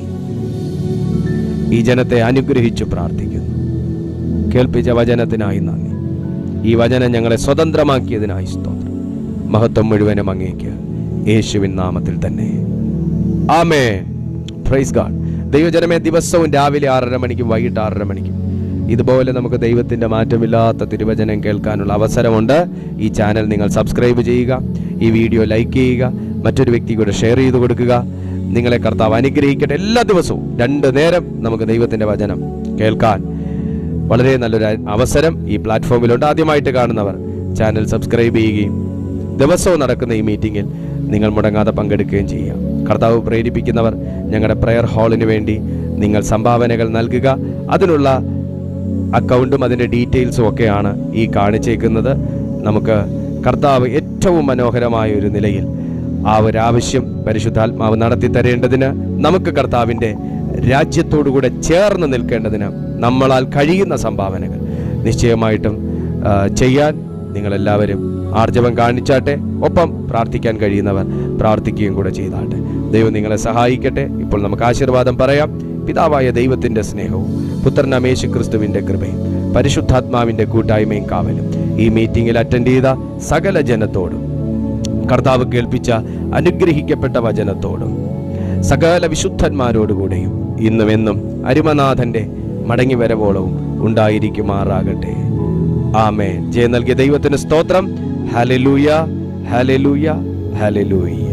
ഈ ജനത്തെ അനുഗ്രഹിച്ചു പ്രാർത്ഥിക്കുന്നു. കേൾപ്പിച്ച വചനത്തിനായി നന്ദി. ഈ വചനം ഞങ്ങളെ സ്വതന്ത്രമാക്കിയതിനായി സ്തോത്രം. മഹത്വം മുഴുവനും അങ്ങേക്ക്, യേശുവിൻ നാമത്തിൽ തന്നെ. ആമേൻ. Praise God. ദൈവജനമേ, ദിവസവും രാവിലെ 6:30 മണിക്കും വൈകിട്ട് 6:30 മണിക്കും ഇതുപോലെ നമുക്ക് ദൈവത്തിൻ്റെ മാറ്റമില്ലാത്ത തിരുവചനം കേൾക്കാനുള്ള അവസരമുണ്ട്. ഈ ചാനൽ നിങ്ങൾ സബ്സ്ക്രൈബ് ചെയ്യുക, ഈ വീഡിയോ ലൈക്ക് ചെയ്യുക, മറ്റൊരു വ്യക്തി കൂടെ ഷെയർ ചെയ്ത് കൊടുക്കുക. നിങ്ങളെ കർത്താവ് അനുഗ്രഹിക്കട്ടെ. എല്ലാ ദിവസവും 2 നേരം നമുക്ക് ദൈവത്തിൻ്റെ വചനം കേൾക്കാൻ വളരെ നല്ലൊരു അവസരം ഈ പ്ലാറ്റ്ഫോമിലുണ്ട്. ആദ്യമായിട്ട് കാണുന്നവർ ചാനൽ സബ്സ്ക്രൈബ് ചെയ്യുകയും ദിവസവും നടക്കുന്ന ഈ മീറ്റിങ്ങിൽ നിങ്ങൾ മുടങ്ങാതെ പങ്കെടുക്കുകയും ചെയ്യുക. കർത്താവ് പ്രേരിപ്പിക്കുന്നവർ ഞങ്ങളുടെ പ്രെയർ ഹാളിന് വേണ്ടി നിങ്ങൾ സംഭാവനകൾ നൽകുക. അതിനുള്ള അക്കൗണ്ടും അതിൻ്റെ ഡീറ്റെയിൽസും ഒക്കെയാണ് ഈ കാണിച്ചേക്കുന്നത്. നമുക്ക് കർത്താവ് ഏറ്റവും മനോഹരമായ ഒരു നിലയിൽ ആ ഒരു ആവശ്യം പരിശുദ്ധാത്മാവ് നടത്തി തരേണ്ടതിന്, നമുക്ക് കർത്താവിൻ്റെ രാജ്യത്തോടുകൂടെ ചേർന്ന് നിൽക്കേണ്ടതിന് നമ്മളാൽ കഴിയുന്ന സംഭാവനകൾ നിശ്ചയമായിട്ടും ചെയ്യാൻ നിങ്ങളെല്ലാവരും ആർജവം കാണിച്ചാട്ടെ. ഒപ്പം പ്രാർത്ഥിക്കാൻ കഴിയുന്നവർ പ്രാർത്ഥിക്കുകയും കൂടെ ചെയ്താട്ടെ. ദൈവം നിങ്ങളെ സഹായിക്കട്ടെ. ഇപ്പോൾ നമുക്ക് ആശീർവാദം പറയാം. പിതാവായ ദൈവത്തിൻ്റെ സ്നേഹവും പുത്രനാം യേശുക്രിസ്തുവിൻ്റെ കൃപയും പരിശുദ്ധാത്മാവിൻ്റെ കൂട്ടായ്മയും കാവലും ഈ മീറ്റിംഗിൽ അറ്റൻഡ് ചെയ്ത സകല ജനത്തോടും, കർത്താവ് കേൾപ്പിച്ച അനുഗ്രഹിക്കപ്പെട്ട വചനത്തോടും സകല വിശുദ്ധന്മാരോടുകൂടെയും ഇന്നും എന്നും അരുമനാഥൻ്റെ മടങ്ങി വരവോളവും ഉണ്ടായിരിക്കുമാറാകട്ടെ. ആമേൻ. ജയം നൽകിയ ദൈവത്തിന് സ്തോത്രം. Hallelujah, hallelujah, hallelujah.